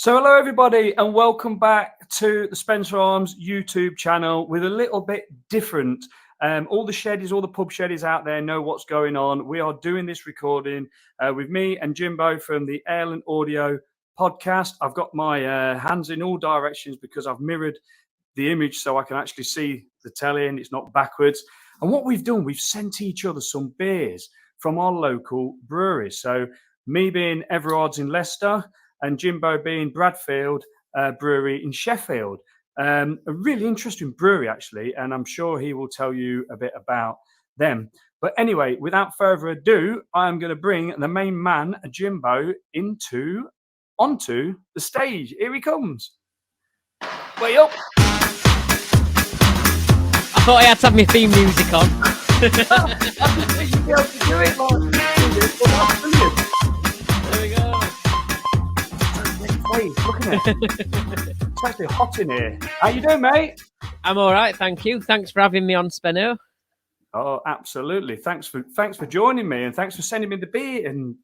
So hello everybody and welcome back to the Spencer Arms YouTube channel with a little bit different. All the sheddies, all the pub sheddies out there know what's going on. We are doing this recording with me and Jimbo from the Ale and Audio podcast. I've got my hands in all directions because I've mirrored the image so I can actually see the telly and it's not backwards. And what we've done, we've sent each other some beers from our local breweries. So me being Everards in Leicester and Jimbo being Bradfield Brewery in Sheffield. A really interesting brewery, actually, and I'm sure he will tell you a bit about them. But anyway, without further ado, I'm going to bring the main man, Jimbo, onto the stage. Here he comes. Way up. I thought I had to have my theme music on. I didn't think you'd be able to do it like this, but that's brilliant. There we go. Wait, look at it. It's actually hot in here. How you doing, mate? I'm all right, thank you. Thanks for having me on, Speno. Oh, absolutely. Thanks for joining me, and thanks for sending me the beer, and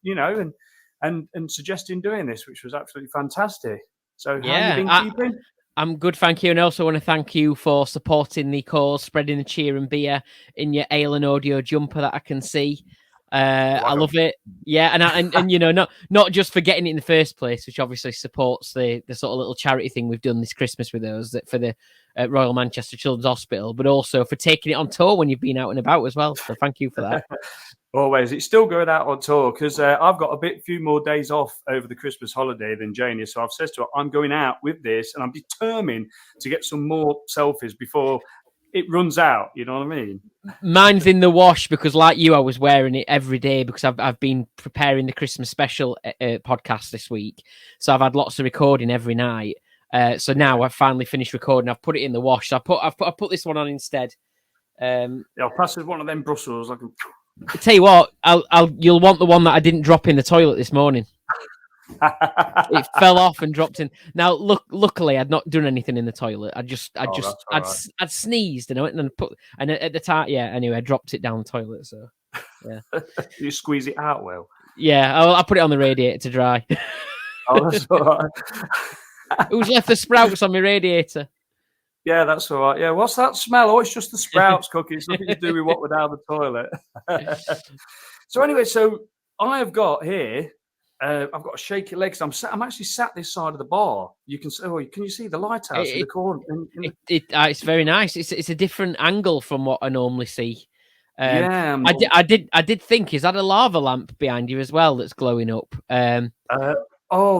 suggesting doing this, which was absolutely fantastic. So, how have you been keeping? I'm good, thank you, and also want to thank you for supporting the cause, spreading the cheer and beer in your Ale and Audio jumper that I can see. I love it. Yeah, and you know, not just for getting it in the first place, which obviously supports the sort of little charity thing we've done this Christmas with those for the Royal Manchester Children's Hospital, but also for taking it on tour when you've been out and about as well. So thank you for that. Always. It's still going out on tour because I've got a few more days off over the Christmas holiday than Janie. So I've said to her, I'm going out with this and I'm determined to get some more selfies before it runs out. You know what I mean? Mine's in the wash because, like you, I was wearing it every day because I've been preparing the Christmas special podcast this week. So I've had lots of recording every night. So now I've finally finished recording. I've put it in the wash. So I've put this one on instead. I'll pass with one of them Brussels. I tell you what, you'll want the one that I didn't drop in the toilet this morning. It fell off and dropped in. Now, luckily, I'd not done anything in the toilet. I'd sneezed, and at the time, Anyway, I dropped it down the toilet. So, yeah, you squeeze it out well. Yeah, I put it on the radiator to dry. Oh, that's all right. Who's left the sprouts on my radiator? Yeah, that's all right. Yeah, what's that smell? Oh, it's just the sprouts cooking. It's nothing to do with what we're down the toilet. So anyway, I have got here. I've got a shaky leg. I'm actually sat this side of the bar. You can see. Oh, can you see the lighthouse in the corner? It's very nice. It's a different angle from what I normally see. I did think, is that a lava lamp behind you as well that's glowing up?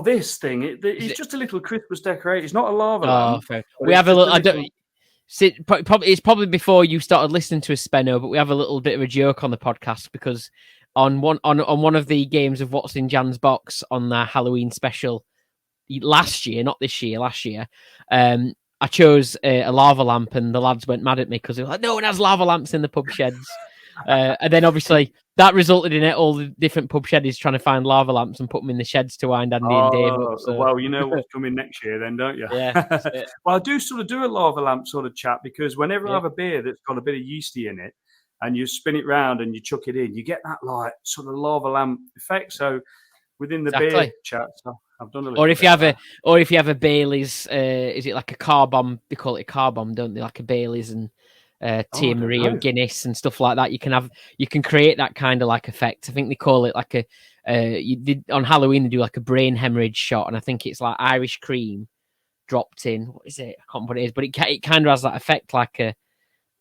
This thing. It's just a little Christmas decoration. It's not a lava lamp. Fair. We have a little. It's probably before you started listening to a Speno, but we have a little bit of a joke on the podcast because on one of the games of What's in Jan's Box on the Halloween special last year, not this year, last year, I chose a lava lamp, and the lads went mad at me because they were like, "No one has lava lamps in the pub sheds." And then obviously that resulted in all the different pub sheddies trying to find lava lamps and put them in the sheds to wind Andy and Dave up. So. Well, you know what's coming next year then, don't you? Yeah. Well, I do sort of do a lava lamp sort of chat because whenever I have a beer that's got a bit of yeasty in it and you spin it round and you chuck it in, you get that like sort of lava lamp effect. So within the beer chat, I've done a little. Or if you have a Bailey's, is it like a car bomb? They call it a car bomb, don't they? Like a Bailey's and Tia Marie and Guinness and stuff like that. You can create that kind of like effect. I think they call it like on Halloween they do like a brain hemorrhage shot, and I think it's like Irish cream dropped in. What is it? I can't remember what it is, but it kind of has that effect like a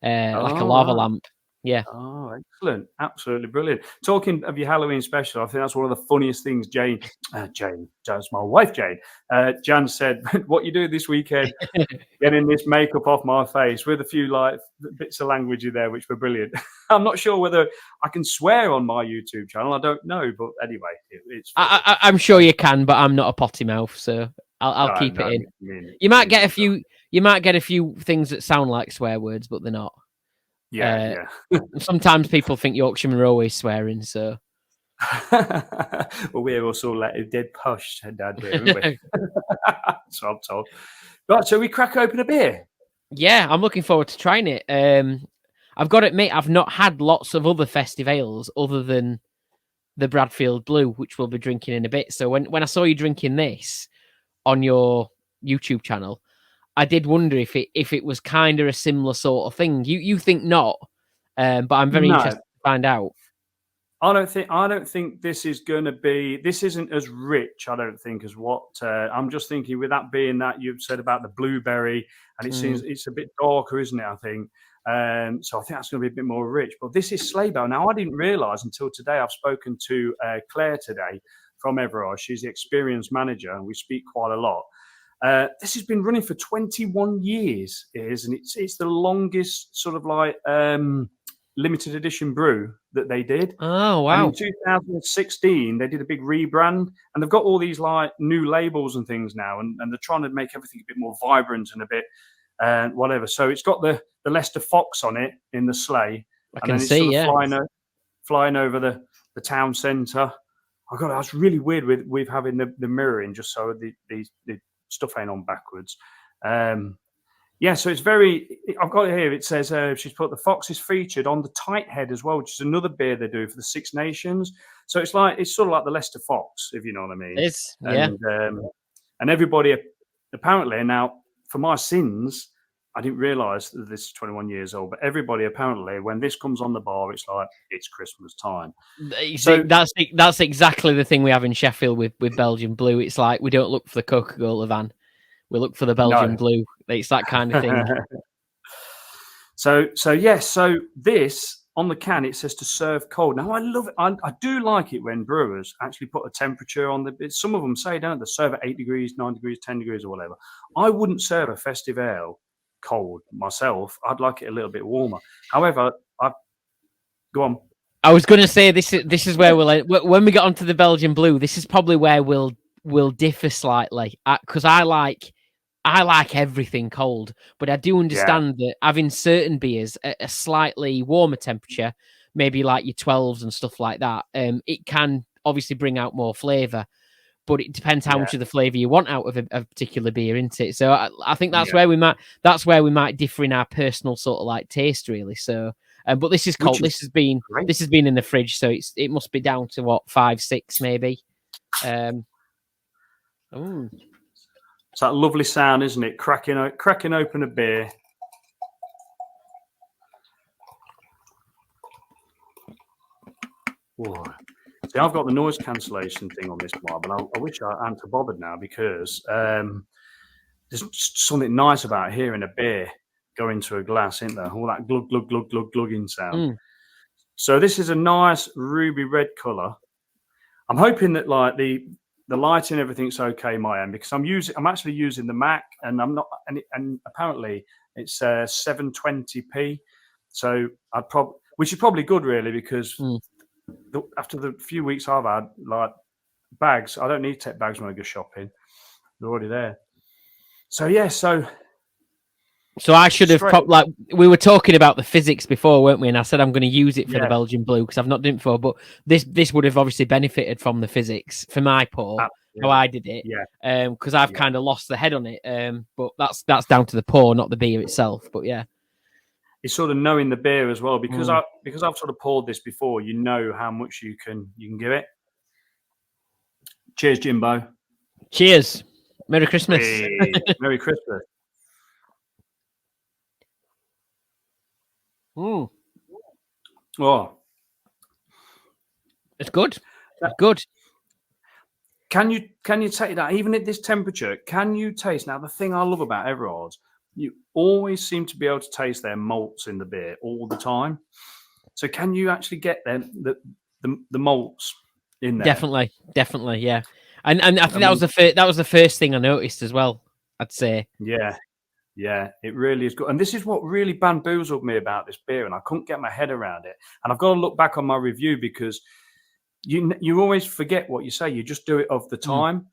lava lamp. Yeah. Oh, excellent. Absolutely brilliant. Talking of your Halloween special, I think that's one of the funniest things Jane, that's my wife, Jane. Jan said, what you do this weekend, getting this makeup off my face with a few like bits of language in there, which were brilliant. I'm not sure whether I can swear on my YouTube channel. I don't know. But anyway, it's I'm sure you can, but I'm not a potty mouth, so I'll keep it in. You might get a few things that sound like swear words, but they're not. Yeah. Sometimes people think Yorkshiremen are always swearing, so. Well, we're also like a dead posh, Dad, haven't we? So I'm told. Right, so we crack open a beer. Yeah, I'm looking forward to trying it. I've got to admit, I've not had lots of other festive ales other than the Bradfield Blue, which we'll be drinking in a bit. So when I saw you drinking this, on your YouTube channel, I did wonder if it was kind of a similar sort of thing. You think not, but I'm very interested to find out. I don't think this is going to be. This isn't as rich, I don't think, as what I'm just thinking. With that being that you've said about the blueberry, and it seems it's a bit darker, isn't it? I think. So I think that's going to be a bit more rich. But this is Sleigh. Now I didn't realise until today. I've spoken to Claire today from Everards. She's the experienced manager, and we speak quite a lot. This has been running for 21 years, and it's the longest sort of like limited edition brew that they did. Oh, wow. And in 2016, they did a big rebrand, and they've got all these like new labels and things now, and they're trying to make everything a bit more vibrant and a bit whatever. So it's got the Leicester Fox on it in the Sleigh. I can see, yeah. Flying over the town centre. I got that's really weird with having the mirroring just so the stuff ain't on backwards. Yeah, so it's very. I've got it here. It says she's put the Fox is featured on the Tight Head as well, which is another beer they do for the Six Nations. So it's sort of like the Leicester Fox, if you know what I mean. And everybody apparently now, for my sins, I didn't realise that this is 21 years old. But everybody apparently, when this comes on the bar, it's like it's Christmas time. So that's exactly the thing we have in Sheffield with Belgium Blue. It's like we don't look for the Coca-Cola van. We look for the Belgian Blue. It's that kind of thing. So this on the can, it says to serve cold. Now I love it. I do like it when brewers actually put a temperature on the. Some of them say, don't they? Serve at 8 degrees, 9 degrees, 10 degrees, or whatever. I wouldn't serve a festive ale cold myself. I'd like it a little bit warmer. However, go on. I was going to say this is where when we get onto the Belgian Blue. This is probably where we'll differ slightly because I like everything cold, but I do understand that having certain beers at a slightly warmer temperature, maybe like your 12s and stuff like that, it can obviously bring out more flavour, but it depends how much of the flavour you want out of a particular beer, isn't it? So I think that's where we might differ in our personal sort of like taste, really. So, but this is cold. This has been in the fridge, so it must be down to what 5, 6 maybe. It's that lovely sound, isn't it? Cracking open a beer. Whoa. See, I've got the noise cancellation thing on this one, but I wish I hadn't bothered now because there's something nice about hearing a beer go into a glass, isn't there? All that glug, glug, glug, glug, glugging sound. So this is a nice ruby red colour. I'm hoping that like the lighting and everything's okay my end because I'm actually using the Mac and I'm not and apparently it's 720p, so which is probably good really because after the few weeks I've had like bags, I don't need to take bags when I go shopping; they're already there. So I should have like we were talking about the Fizzics before, weren't we? And I said I'm going to use it for the Belgian Blue because I've not done it before. But this would have obviously benefited from the Fizzics for my pour, how I did it. Because I've kind of lost the head on it. But that's down to the pour, not the beer itself. But yeah, it's sort of knowing the beer as well because I've sort of poured this before. You know how much you can give it. Cheers, Jimbo. Cheers. Merry Christmas. Hey, Merry Christmas. Oh, it's good. It's good. Can you take that even at this temperature? Can you taste now? The thing I love about Everards, you always seem to be able to taste their malts in the beer all the time. So can you actually get the malts in there? Definitely, yeah. And I think that was the first thing I noticed as well. I'd say. Yeah, it really is good. And this is what really bamboozled me about this beer, and I couldn't get my head around it. And I've got to look back on my review because you always forget what you say. You just do it of the time.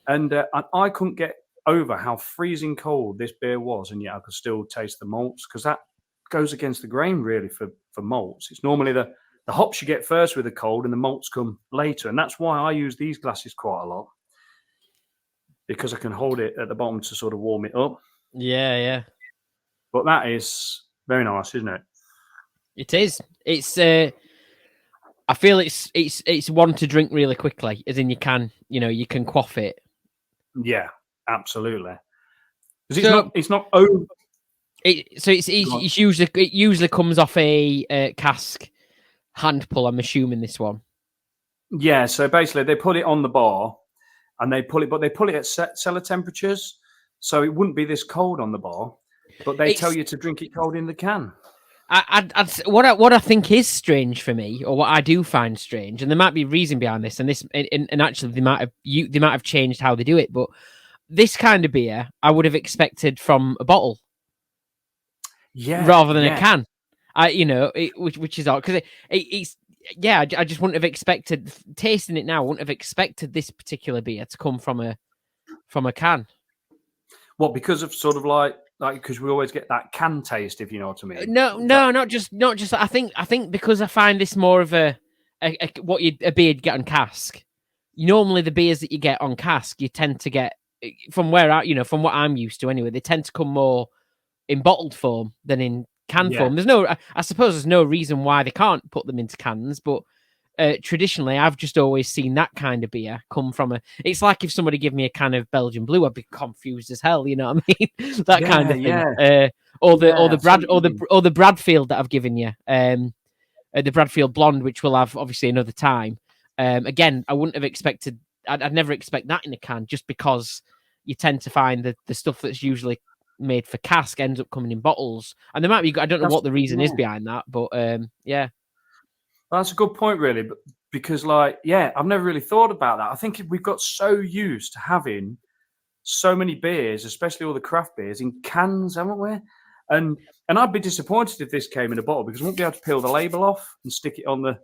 And I couldn't get over how freezing cold this beer was, and yet I could still taste the malts because that goes against the grain, really, for malts. It's normally the hops you get first with the cold and the malts come later. And that's why I use these glasses quite a lot because I can hold it at the bottom to sort of warm it up. Yeah. But that is very nice, isn't it? It is. It's. I feel it's one to drink really quickly, as in you can quaff it. Yeah, Absolutely. Because So it's not over. It usually comes off a cask hand pull. I'm assuming this one. Yeah. So basically, they put it on the bar, and they pull it at cellar temperatures, so it wouldn't be this cold on the bar. But they tell you to drink it cold in the can. What I think is strange for me, or what I do find strange, and there might be reason behind this, and actually they might have changed how they do it, but this kind of beer I would have expected from a bottle, rather than a can. Which is odd because it's I just wouldn't have expected, tasting it now, I wouldn't have expected this particular beer to come from a can. What, because of sort of like because we always get that can taste, if you know what I mean. No, not just. I think because I find this more of a beer you get on cask. Normally, the beers that you get on cask, you tend to get from what I'm used to anyway. They tend to come more in bottled form than in can form. I suppose there's no reason why they can't put them into cans, but traditionally, I've just always seen that kind of beer come from a. It's like if somebody gave me a can of Belgian Blue, I'd be confused as hell. You know what I mean? That kind of thing. Yeah. Or the Bradfield that I've given you, the Bradfield Blonde, which we'll have obviously another time. Again, I wouldn't have expected. I'd never expect that in a can, just because you tend to find the stuff that's usually made for cask ends up coming in bottles, and there might be. I don't know what the reason is behind that, but yeah. That's a good point, really, because I've never really thought about that. I think we've got so used to having so many beers, especially all the craft beers, in cans, haven't we? And I'd be disappointed if this came in a bottle, because we won't be able to peel the label off and stick it on the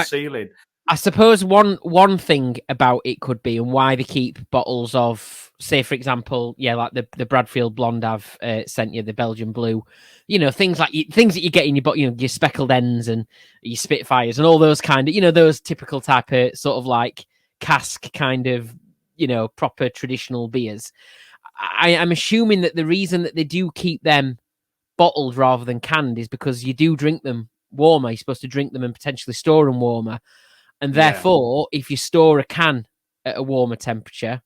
ceiling. I suppose one thing about it could be, and why they keep bottles of, say, for example, like the Bradfield Blonde I've sent you, the Belgian Blue, things that you get in your bottle, your speckled ends and your Spitfires and all those kind of, those typical type of sort of like cask kind of, proper traditional beers. I'm assuming that the reason that they do keep them bottled rather than canned is because you do drink them warmer. You're supposed to drink them and potentially store them warmer. And therefore, if you store a can at a warmer temperature,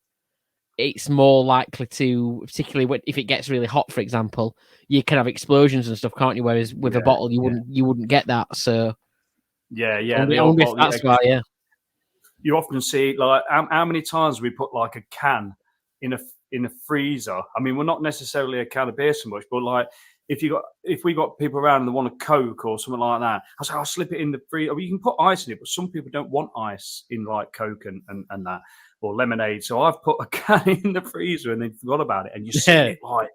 it's more likely to, particularly if it gets really hot, for example, you can have explosions and stuff, can't you? Whereas with a bottle, you wouldn't get that. So that's why. Yeah, you often see how many times we put like a can in a freezer. I mean, we're not necessarily a can of beer so much, but like if we got people around and they want a Coke or something like that, I say I'll slip it in the freezer. You can put ice in it, but some people don't want ice in like Coke and that, or lemonade. So I've put a can in the freezer and then forgot about it, and you see it like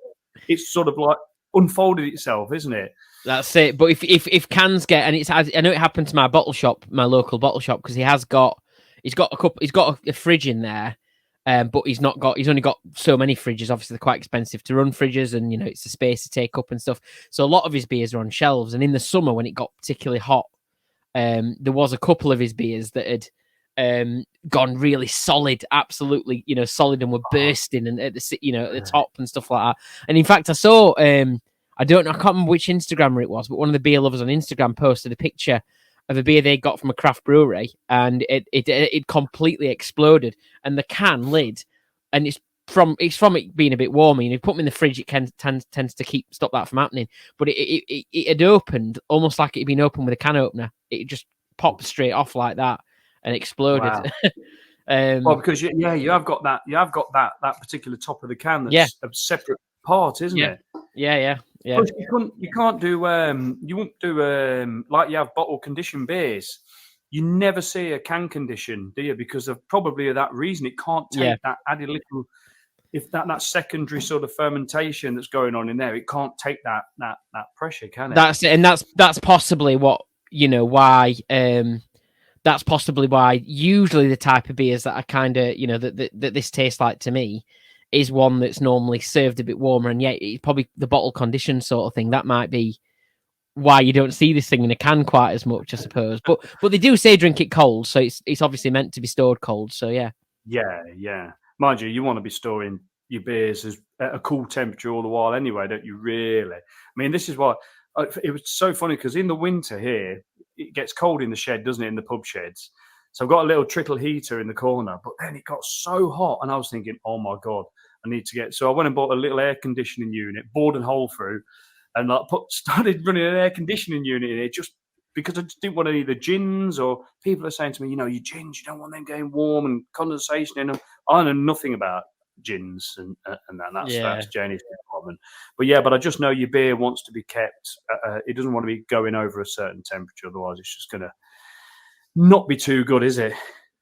it's sort of like unfolded itself, isn't it? That's it. But if cans get, and I know it happened to my local bottle shop, because he's got a fridge in there. But he's only got so many fridges. Obviously, they're quite expensive to run fridges, and it's a space to take up and stuff. So a lot of his beers are on shelves. And in the summer, when it got particularly hot, there was a couple of his beers that had gone really solid, absolutely, solid, and were bursting and at the top and stuff like that. And in fact, I saw, I can't remember which Instagrammer it was, but one of the beer lovers on Instagram posted a picture of a beer they got from a craft brewery, and it completely exploded. And the can lid, and it's from it being a bit warmer. You put them in the fridge, it tends to stop that from happening. But it had opened almost like it had been opened with a can opener. It just popped straight off like that and exploded. Wow. Well, because you have got that particular top of the can that's a separate part, isn't it? Yeah. You can't do you won't do like you have bottle conditioned beers. You never see a can condition, do you? Because of probably that reason, it can't take that added little, if that secondary sort of fermentation that's going on in there, it can't take that pressure, can it? That's it, and that's possibly what why. That's possibly why usually the type of beers that I kind of that this tastes like to me is one that's normally served a bit warmer, and it's probably the bottle condition sort of thing. That might be why you don't see this thing in a can quite as much, I suppose. But they do say drink it cold, so it's obviously meant to be stored cold. So yeah. Mind you want to be storing your beers at a cool temperature all the while anyway, don't you? Really? I mean, this is why it was so funny, because in the winter here it gets cold in the shed, doesn't it? In the pub sheds. So I've got a little trickle heater in the corner, but then it got so hot, and I was thinking, oh my God, I need to get. So I went and bought a little air conditioning unit, bored and hole through, and like started running an air conditioning unit in it just because I just didn't want any of the gins. Or people are saying to me, your gins, you don't want them getting warm and condensation in them. I know nothing about gins and that. That's Janie's department. But I just know your beer wants to be kept. It doesn't want to be going over a certain temperature, otherwise it's just going to not be too good, is it?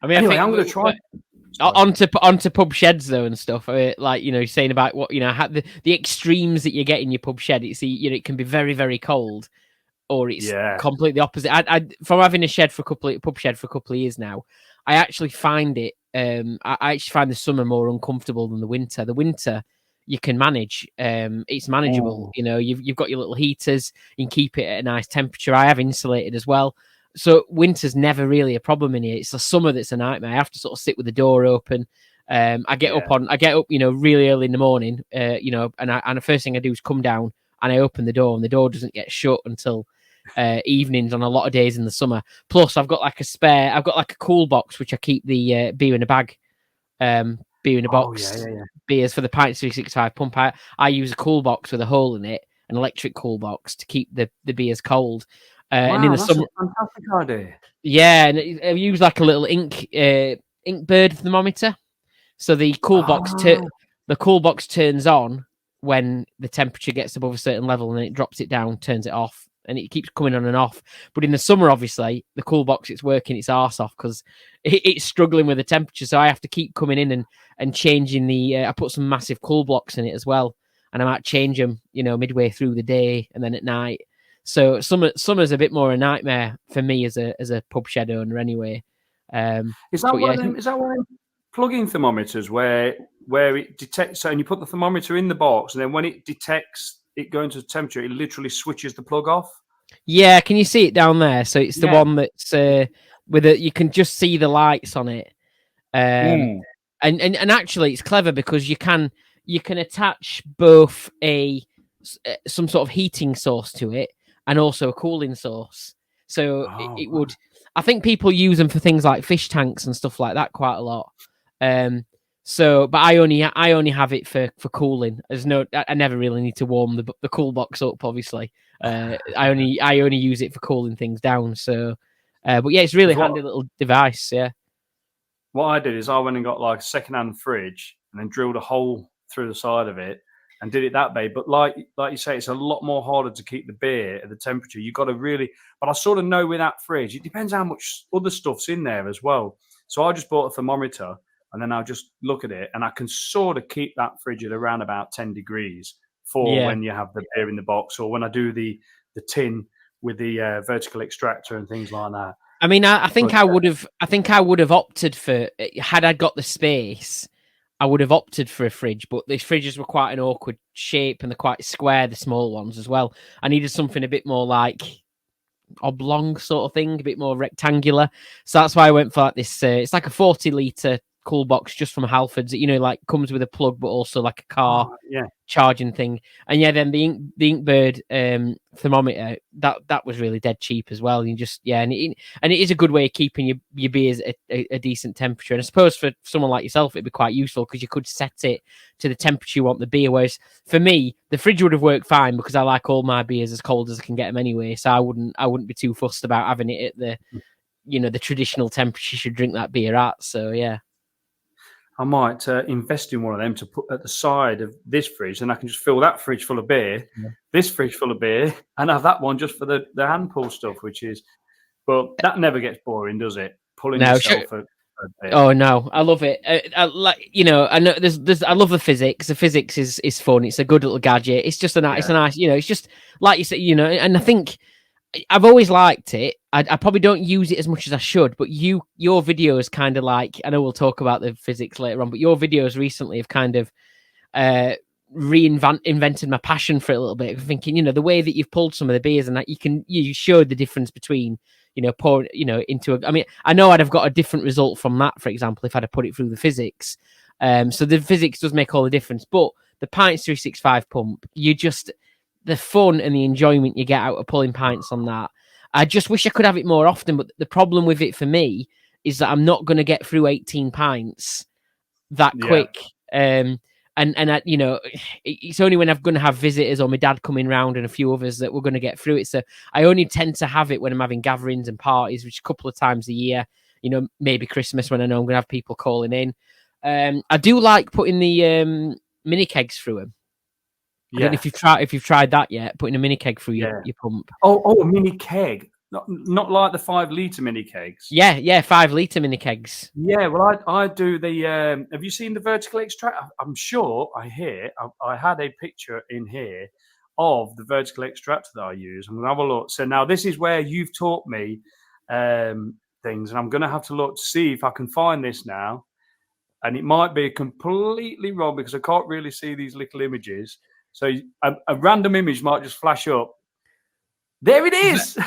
I mean, anyway, I'm going to try. Onto pub sheds though and stuff. Saying about what the extremes that you get in your pub shed. It's it can be very, very cold, or it's completely opposite. I from having a pub shed for a couple of years now, I actually find it. I actually find the summer more uncomfortable than the winter. The winter you can manage. It's manageable. Ooh. You've got your little heaters. You can keep it at a nice temperature. I have insulated as well. So winter's never really a problem in here. It's the summer that's a nightmare. I have to sort of sit with the door open. I get up, really early in the morning, and the first thing I do is come down and I open the door, and the door doesn't get shut until evenings on a lot of days in the summer. Plus, I've got like a cool box which I keep the beer in a bag, beer in a box, beers for the Pint 365 pump. I use a cool box with a hole in it, an electric cool box to keep the beers cold. Wow, and in the that's summer, a fantastic idea. Yeah, and I use like a little ink bird thermometer. So the cool box turns on when the temperature gets above a certain level, and then it drops it down, turns it off, and it keeps coming on and off. But in the summer, obviously, the cool box, it's working its arse off because it's struggling with the temperature. So I have to keep coming in and changing I put some massive cool blocks in it as well, and I might change them, midway through the day and then at night. So summer's a bit more a nightmare for me as a pub shed owner anyway. Is that one of them plug-in thermometers where it detects, and you put the thermometer in the box, and then when it detects it going to the temperature, it literally switches the plug off? Yeah, can you see it down there? So it's the one that's you can just see the lights on it. And actually it's clever because you can attach both some sort of heating source to it and also a cooling source. So it would. I think people use them for things like fish tanks and stuff like that quite a lot. But I only have it for cooling. I never really need to warm the cool box up. Obviously, I only use it for cooling things down. So, but yeah, it's really handy little device. Yeah. What I did is I went and got like a second-hand fridge and then drilled a hole through the side of it and did it that way. But like you say, it's a lot more harder to keep the beer at the temperature. You've got to really... But I sort of know with that fridge, it depends how much other stuff's in there as well. So I just bought a thermometer and then I'll just look at it and I can sort of keep that fridge at around about 10 degrees for when you have the beer in the box, or when I do the tin with the vertical extractor and things like that. I mean, I think I would have opted for, had I got the space, I would have opted for a fridge, but these fridges were quite an awkward shape and they're quite square, the small ones as well. I needed something a bit more like oblong sort of thing, a bit more rectangular. So that's why I went for like this. It's like a 40-litre cool box just from Halfords. Like comes with a plug, but also like a car charging thing. And then the Inkbird thermometer that was really dead cheap as well. And it is a good way of keeping your beers at a decent temperature. And I suppose for someone like yourself, it'd be quite useful because you could set it to the temperature you want the beer. Whereas for me, the fridge would have worked fine because I like all my beers as cold as I can get them anyway. So I wouldn't be too fussed about having it at the traditional temperature you should drink that beer at. So yeah. I might invest in one of them to put at the side of this fridge, and I can just fill that fridge full of beer, this fridge full of beer, and have that one just for the hand pull stuff, but that never gets boring, does it? Pulling yourself a beer. Oh no, I love it. I know there's I love the Fizzics. The Fizzics is fun. It's a good little gadget. It's just it's a nice, it's just like you said, and I think I've always liked it. I probably don't use it as much as I should, but your videos kind of like, I know we'll talk about the Fizzics later on, but your videos recently have kind of invented my passion for it a little bit. Thinking, the way that you've pulled some of the beers and that you showed the difference between, pouring, I know I'd have got a different result from that, for example, if I'd have put it through the Fizzics. So the Fizzics does make all the difference, but the Pint 365 pump, the fun and the enjoyment you get out of pulling pints on that. I just wish I could have it more often, but the problem with it for me is that I'm not going to get through 18 pints that quick. And And you know, it's only when I'm going to have visitors or my dad coming round and a few others that we're going to get through it. So I only tend to have it when I'm having gatherings and parties, which a couple of times a year. You know, maybe Christmas when I know I'm going to have people calling in. I do like putting the mini kegs through them. I don't know if you've tried that yet, putting a mini keg through your pump. Oh, a mini keg. Not like the 5 litre mini kegs. Yeah, 5 litre mini kegs. Yeah, well, I do the. Have you seen the vertical extract? I'm sure I had a picture in here of the vertical extractor that I use. I'm gonna have a look. So now this is where you've taught me things, and I'm gonna have to look to see if I can find this now. And it might be completely wrong because I can't really see these little images. So a random image might just flash up. There it is.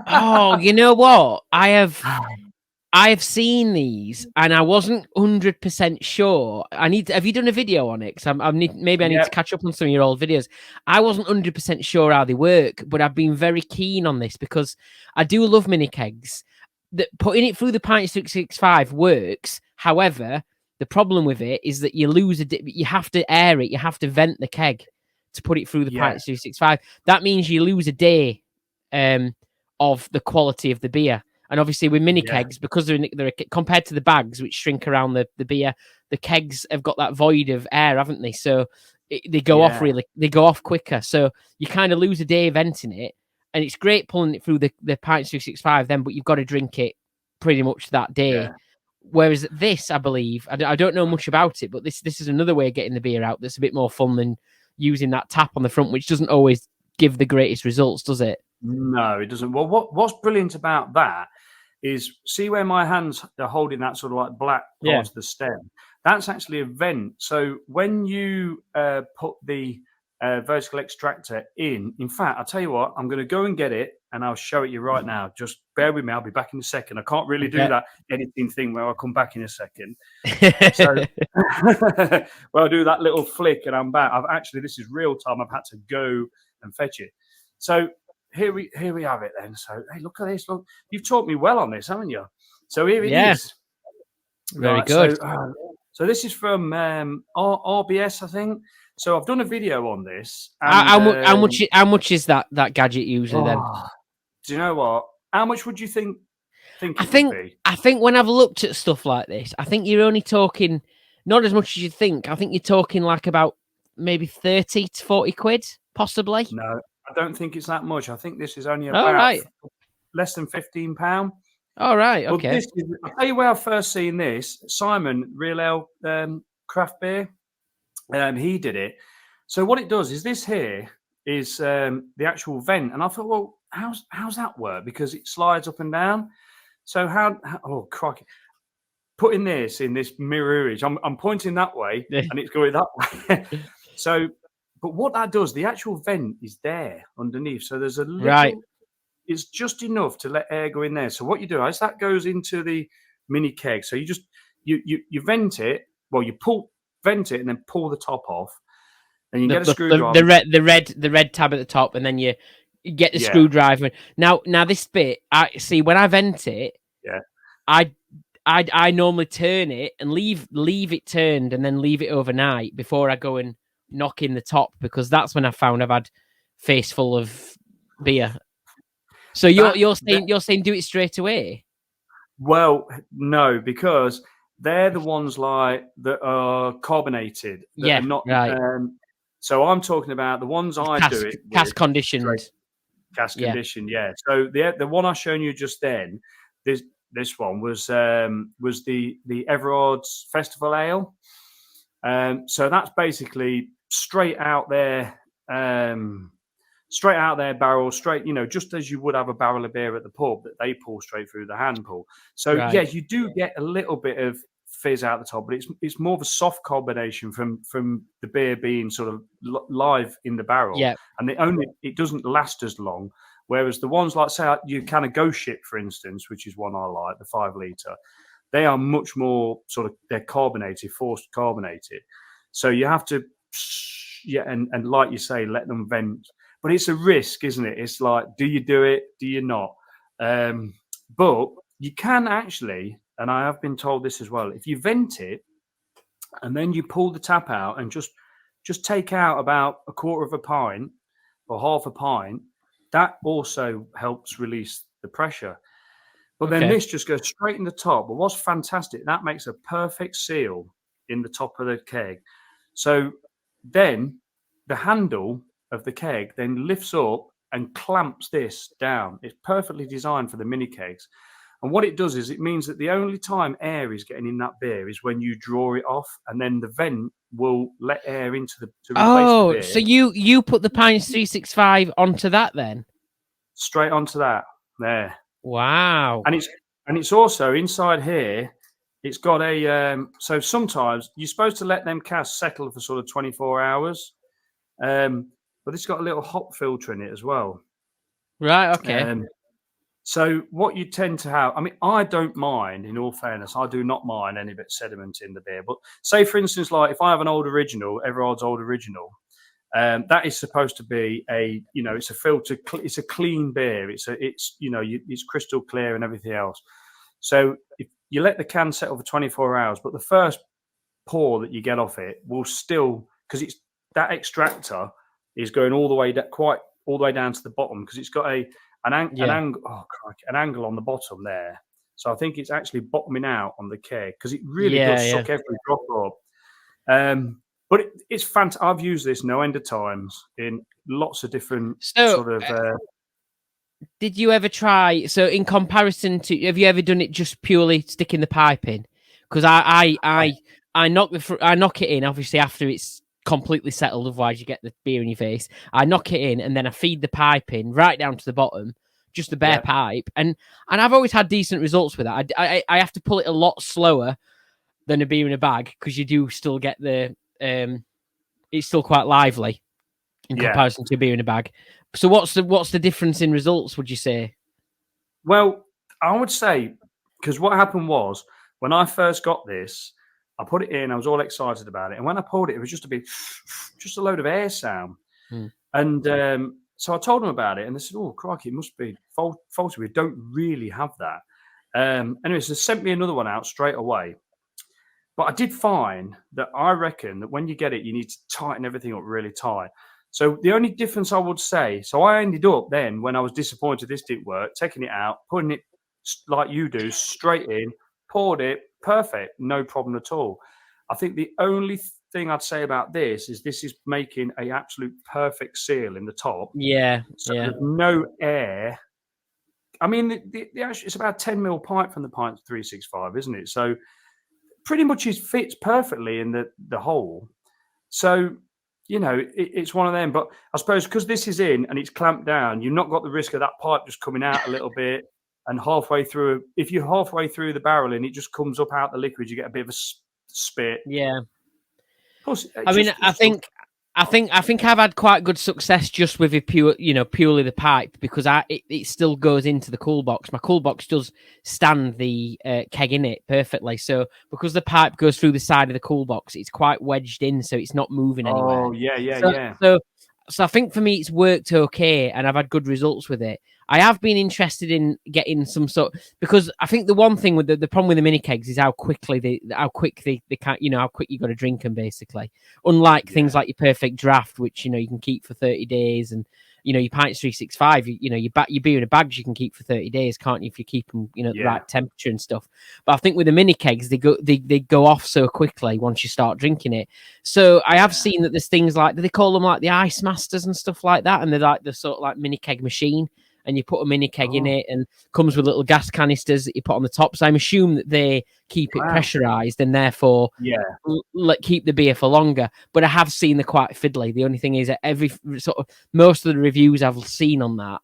Oh, you know what? I have seen these, and I wasn't 100% sure. Have you done a video on it? Because I need to catch up on some of your old videos. I wasn't 100% sure how they work, but I've been very keen on this because I do love mini kegs. Putting it through the Pint 665 works. However, the problem with it is that you lose you have to air it. You have to vent the keg to put it through the Pint 265. That means you lose a day of the quality of the beer. And obviously with mini kegs, because they're compared to the bags, which shrink around the beer, the kegs have got that void of air, haven't they? So they go off quicker. So you kind of lose a day venting it. And it's great pulling it through the Pint 265 then, but you've got to drink it pretty much that day. Yeah. Whereas this, I believe, I don't know much about it, but this is another way of getting the beer out that's a bit more fun than using that tap on the front, which doesn't always give the greatest results, does it? No, it doesn't. Well, what's brilliant about that is, see where my hands are holding that sort of like black part of the stem? That's actually a vent. So when you put the vertical extractor in fact, I'll tell you what, I'm going to go and get it and I'll show it you right now. Just bear with me. I'll be back in a second. I can't really do that editing thing where I'll come back in a second. So, well, I'll do that little flick and I'm back. This is real time. I've had to go and fetch it. So here we have it then. So, hey, look at this. Look, you've taught me well on this, haven't you? So here it is. Very good. So this is from RBS, I think. So I've done a video on this. And, how much is that gadget usually then? Do you know what? How much would you think would be? I think when I've looked at stuff like this, I think you're only talking not as much as you think. I think you're talking like about maybe 30 to 40 quid, possibly. No, I don't think it's that much. I think this is only about less than £15. All right, okay. I'll tell you where I've first seen this. Simon, Real Ale Craft Beer, he did it. So what it does is this here is the actual vent. And I thought, well, how's that work? Because it slides up and down. So oh, crikey. Putting this in this mirror image, I'm pointing that way and it's going that way. So, but what that does, the actual vent is there underneath. So there's a little, it's just enough to let air go in there. So what you do is that goes into the mini keg. So you just, you vent it, well, vent it and then pull the top off. And you get a screwdriver. The red tab at the top, and then you get the screwdriver. Now this bit, I see when I vent it, I normally turn it and leave it turned and then leave it overnight before I go and knock in the top, because that's when I found I've had face full of beer. So you're saying do it straight away? Well, no, because they're the ones like that are carbonated. That are not, so I'm talking about the ones I do it with, cask conditioned. Cask conditioned, yeah. So the one I shown you just then, this one was the Everards Festival Ale. So that's basically straight out their barrel, straight, just as you would have a barrel of beer at the pub that they pull straight through the hand pull. So you do get a little bit of fizz out the top, but it's more of a soft combination from the beer being sort of live in the barrel, and it doesn't last as long. Whereas the ones like, say, you kind of Go Ship, for instance, which is one I like, the 5 litre, they are much more sort of, they're carbonated, forced carbonated. So you have to, and like you say, let them vent. But it's a risk, isn't it? It's like, do you do it? Do you not? But you can actually, and I have been told this as well, if you vent it and then you pull the tap out and just take out about a quarter of a pint or half a pint. That also helps release the pressure. But then this just goes straight in the top. But what's fantastic, that makes a perfect seal in the top of the keg. So then the handle of the keg then lifts up and clamps this down. It's perfectly designed for the mini kegs. And what it does is it means that the only time air is getting in that beer is when you draw it off, and then the vent will let air into to replace the beer. So you put the Pint 365 onto that then? Straight onto that there. Wow. And it's also inside here. It's got a so sometimes you're supposed to let them casks settle for sort of 24 hours, but it's got a little hop filter in it as well. Right. Okay. So what you tend to have, I mean, I don't mind, in all fairness, I do not mind any bit of sediment in the beer. But say, for instance, like if I have an old original, Everards Old Original, that is supposed to be it's a filter, it's a clean beer. It's crystal clear and everything else. So if you let the can settle for 24 hours, but the first pour that you get off it will still, because it's that extractor is going all the way down to the bottom, because it's got an angle on the bottom there. So I think it's actually bottoming out on the keg, because it really does suck every drop up. But it's fantastic. I've used this no end of times in lots of different Did you ever try? So in comparison to, have you ever done it just purely sticking the pipe in? Because I knock it in obviously after it's completely settled, otherwise you get the beer in your face. I knock it in and then I feed the pipe in right down to the bottom, just the bare pipe, and I've always had decent results with that. I have to pull it a lot slower than a beer in a bag, because you do still get the it's still quite lively in comparison to a beer in a bag. So what's the difference in results, would you say? Well, I would say, because what happened was when I first got this, I put it in, I was all excited about it. And when I pulled it, it was just a load of air sound. And so I told them about it, and they said, "Oh, crikey, it must be faulty. We don't really have that." Anyway, so they sent me another one out straight away. But I did find that I reckon that when you get it, you need to tighten everything up really tight. So the only difference I would say, so I ended up then, when I was disappointed this didn't work, taking it out, putting it like you do, straight in, poured it, perfect, no problem at all. I think the only thing I'd say about this is making an absolute perfect seal in the top. So there's no air. I mean, it's about 10 mil pipe from the Pint 365, isn't it? So pretty much it fits perfectly in the hole. So, it's one of them. But I suppose because this is in and it's clamped down, you've not got the risk of that pipe just coming out a little bit. And halfway through, if you're halfway through the barrel and it just comes up out the liquid, you get a bit of a spit. Yeah. Plus, I think I've had quite good success just with purely the pipe, because it still goes into the cool box. My cool box does stand the keg in it perfectly. So because the pipe goes through the side of the cool box, it's quite wedged in, so it's not moving anywhere. Oh, yeah. So I think for me it's worked okay, and I've had good results with it. I have been interested in getting some sort, because I think the one thing with the problem with the mini kegs is how quick they can, how quick you got to drink them, basically. Unlike things like your Perfect Draft, which you can keep for 30 days, and your Pint 365, your beer in a bags you can keep for 30 days, can't you? If you keep them, the right temperature and stuff. But I think with the mini kegs, they go off so quickly once you start drinking it. So I have seen that there's things like, they call them like the Ice Masters and stuff like that, and they're like the sort of like mini keg machine. And you put a mini keg in it, and comes with little gas canisters that you put on the top. So I'm assuming that they keep it pressurized, and therefore keep the beer for longer. But I have seen they're quite fiddly. The only thing is that most of the reviews I've seen on that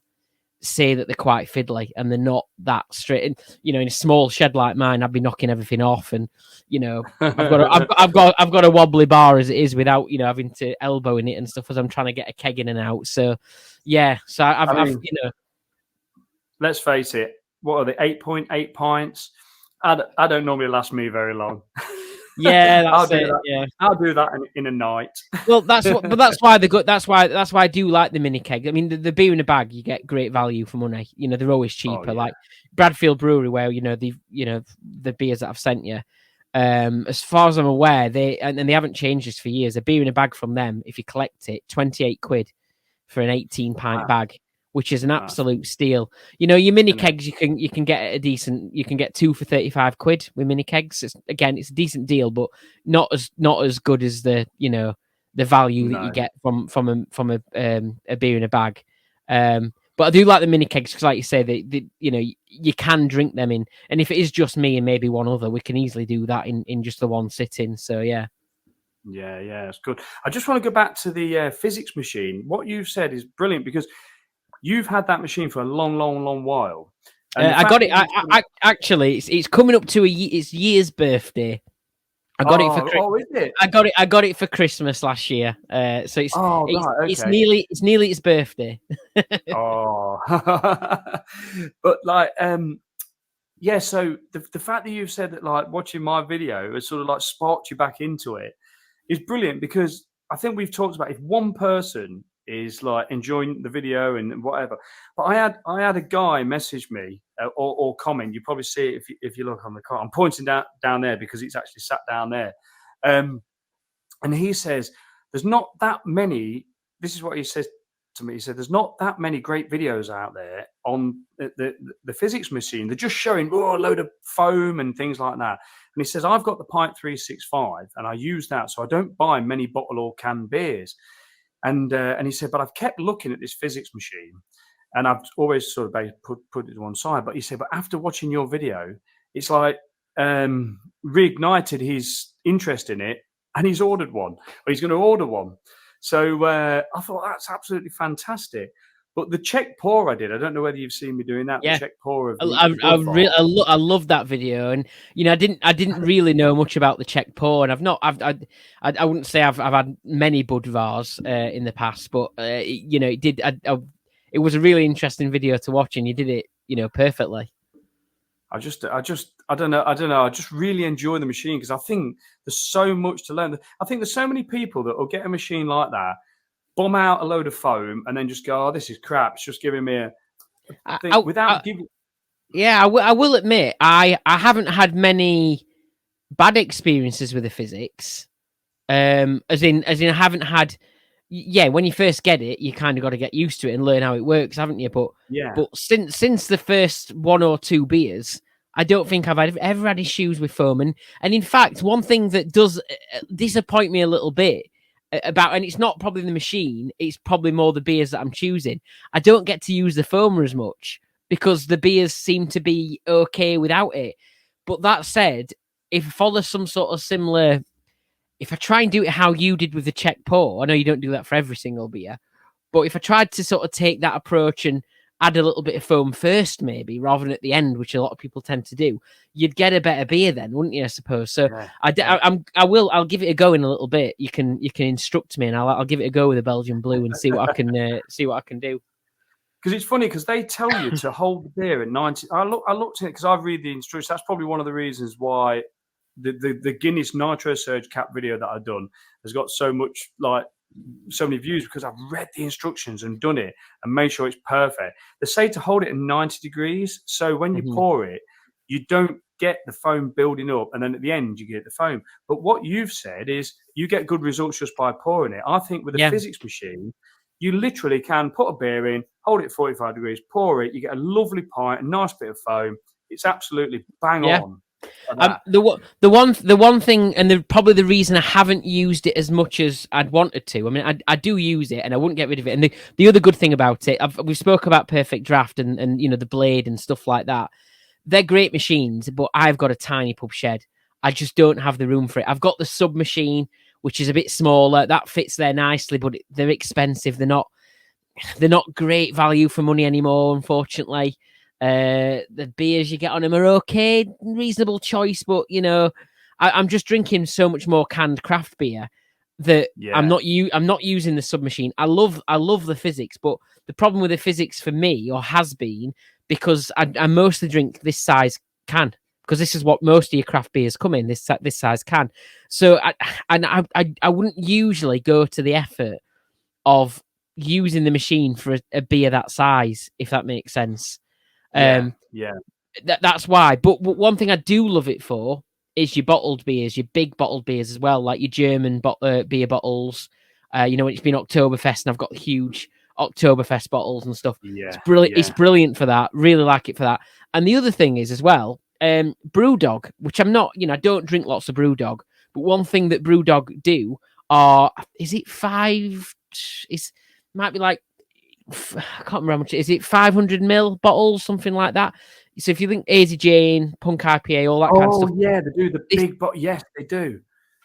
say that they're quite fiddly, and they're not that straight. And in a small shed like mine, I'd be knocking everything off, and I've got a wobbly bar as it is, without having to elbow in it and stuff as I'm trying to get a keg in and out. So I've let's face it, what are they, 8.8 pints? I don't normally last me very long. Yeah, I'll do that in a night. Well, that's why they're good. That's why I do like the mini keg. I mean, the beer in a bag, you get great value for money. They're always cheaper. Like Bradfield Brewery, where the beers that I've sent you, As far as I'm aware, they haven't changed this for years. A beer in a bag from them, if you collect it, 28 quid for an 18 pint bag, which is an absolute steal. You know, your mini kegs, you can get a decent, you can get 2 for 35 quid with mini kegs. It's a decent deal, but not as good as the value that you get from a beer in a bag. But I do like the mini kegs because, like you say, you can drink them in, and if it is just me and maybe one other, we can easily do that in just the one sitting. So yeah. Yeah, that's good. I just want to go back to the Fizzics machine. What you've said is brilliant because you've had that machine for a long while. I got it. Actually, it's coming up to its year's birthday. I got it for. Is it? I got it for Christmas last year. So it's nearly its birthday. But like, yeah. So the fact that you've said that, like, watching my video has sort of like sparked you back into it is brilliant, because I think we've talked about, if one person is like enjoying the video and whatever, but I had a guy message me or comment. You probably see it if you look on the car. I'm pointing down there because it's actually sat down there, and he says there's not that many. This is what he says to me. He said there's not that many great videos out there on the Fizzics machine. They're just showing a load of foam and things like that. And he says, I've got the Pint 365 and I use that, so I don't buy many bottle or canned beers. And he said, but I've kept looking at this Fizzics machine and I've always sort of put it to one side. But he said, but after watching your video, it's like reignited his interest in it, and he's ordered one, or he's going to order one. So I thought that's absolutely fantastic. But the Czech pour I did, I don't know whether you've seen me doing that. Yeah. The Czech pour of I love that video, and I didn't really know much about the Czech pour, and I wouldn't say I've had many Budvars in the past, but it was a really interesting video to watch, and you did it perfectly. I don't know. I just really enjoy the machine because I think there's so much to learn. I think there's so many people that will get a machine like that, bomb out a load of foam, and then just go, "Oh, this is crap." It's just giving me a thing without giving. Yeah, I will admit, I haven't had many bad experiences with the Fizzics. As in, I haven't had. Yeah, when you first get it, you kind of got to get used to it and learn how it works, haven't you? But since the first 1 or 2 beers, I don't think I've ever had issues with foam. And in fact, one thing that does disappoint me a little bit about, and it's not probably the machine, it's probably more the beers that I'm choosing. I don't get to use the foamer as much because the beers seem to be okay without it. But that said, if I follow some sort of similar, if I try and do it how you did with the Czech pour, I know you don't do that for every single beer, but if I tried to sort of take that approach and add a little bit of foam first, maybe, rather than at the end, which a lot of people tend to do, you'd get a better beer then, wouldn't you, I suppose? So I'll give it a go in a little bit. You can instruct me, and I'll give it a go with a Belgian Blue and see what I can do. Because it's funny, because they tell you to hold the beer at 90. I looked at it because I read the instructions. That's probably one of the reasons why the Guinness Nitro Surge Cap video that I've done has got so many views, because I've read the instructions and done it and made sure it's perfect. They say to hold it at 90 degrees. So when you pour it, you don't get the foam building up, and then at the end you get the foam. But what you've said is you get good results just by pouring it. I think with the Fizzics machine, you literally can put a beer in, hold it at 45 degrees, pour it, you get a lovely pint, a nice bit of foam. It's absolutely bang on. The one thing, and probably the reason I haven't used it as much as I'd wanted to. I mean, I do use it, and I wouldn't get rid of it. And the other good thing about it, we've spoke about Perfect Draft and the blade and stuff like that. They're great machines, but I've got a tiny pub shed. I just don't have the room for it. I've got the sub machine, which is a bit smaller. That fits there nicely, but they're expensive. They're not great value for money anymore, unfortunately. The beers you get on them are okay, reasonable choice, but I'm just drinking so much more canned craft beer that I'm not using the submachine. I love the Fizzics, but the problem with the Fizzics for me, or has been, because I mostly drink this size can, because this is what most of your craft beers come in, this size can. So I wouldn't usually go to the effort of using the machine for a beer that size, if that makes sense. That's why. But one thing I do love it for is your bottled beers, your big bottled beers as well, like your German beer bottles. When it's been Oktoberfest and I've got huge Oktoberfest bottles and stuff. It's Yeah, brilliant. yeah. It's brilliant for that. Really like it for that. And the other thing is as well, Brewdog, which I'm not, I don't drink lots of Brewdog, but one thing that Brewdog do is it five? Might be like, I can't remember how much. Is it 500 ml bottles, something like that? So if you think Hazy Jane, Punk IPA, all that kind of stuff. Oh yeah, they do the big bottle. Yes, they do.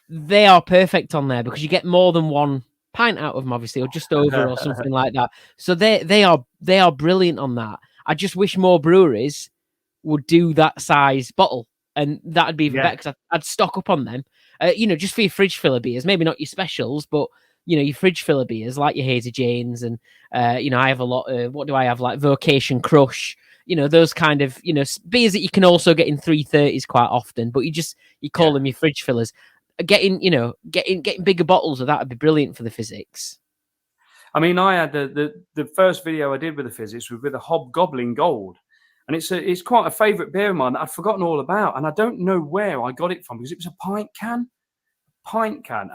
They are perfect on there because you get more than one pint out of them, obviously, or just over or something like that. So they are brilliant on that. I just wish more breweries would do that size bottle, and that'd be even better because I'd stock up on them. Just for your fridge filler beers, maybe not your specials, but your fridge filler beers like your Hazy Janes, and I have a lot. What do I have? Like Vocation Crush. Those kind of beers that you can also get in 330s quite often, but you call them your fridge fillers. Getting bigger bottles of that would be brilliant for the Fizzics. I mean, I had the first video I did with the Fizzics was with a Hobgoblin Gold, and it's quite a favourite beer of mine that I'd forgotten all about, and I don't know where I got it from because it was a pint can,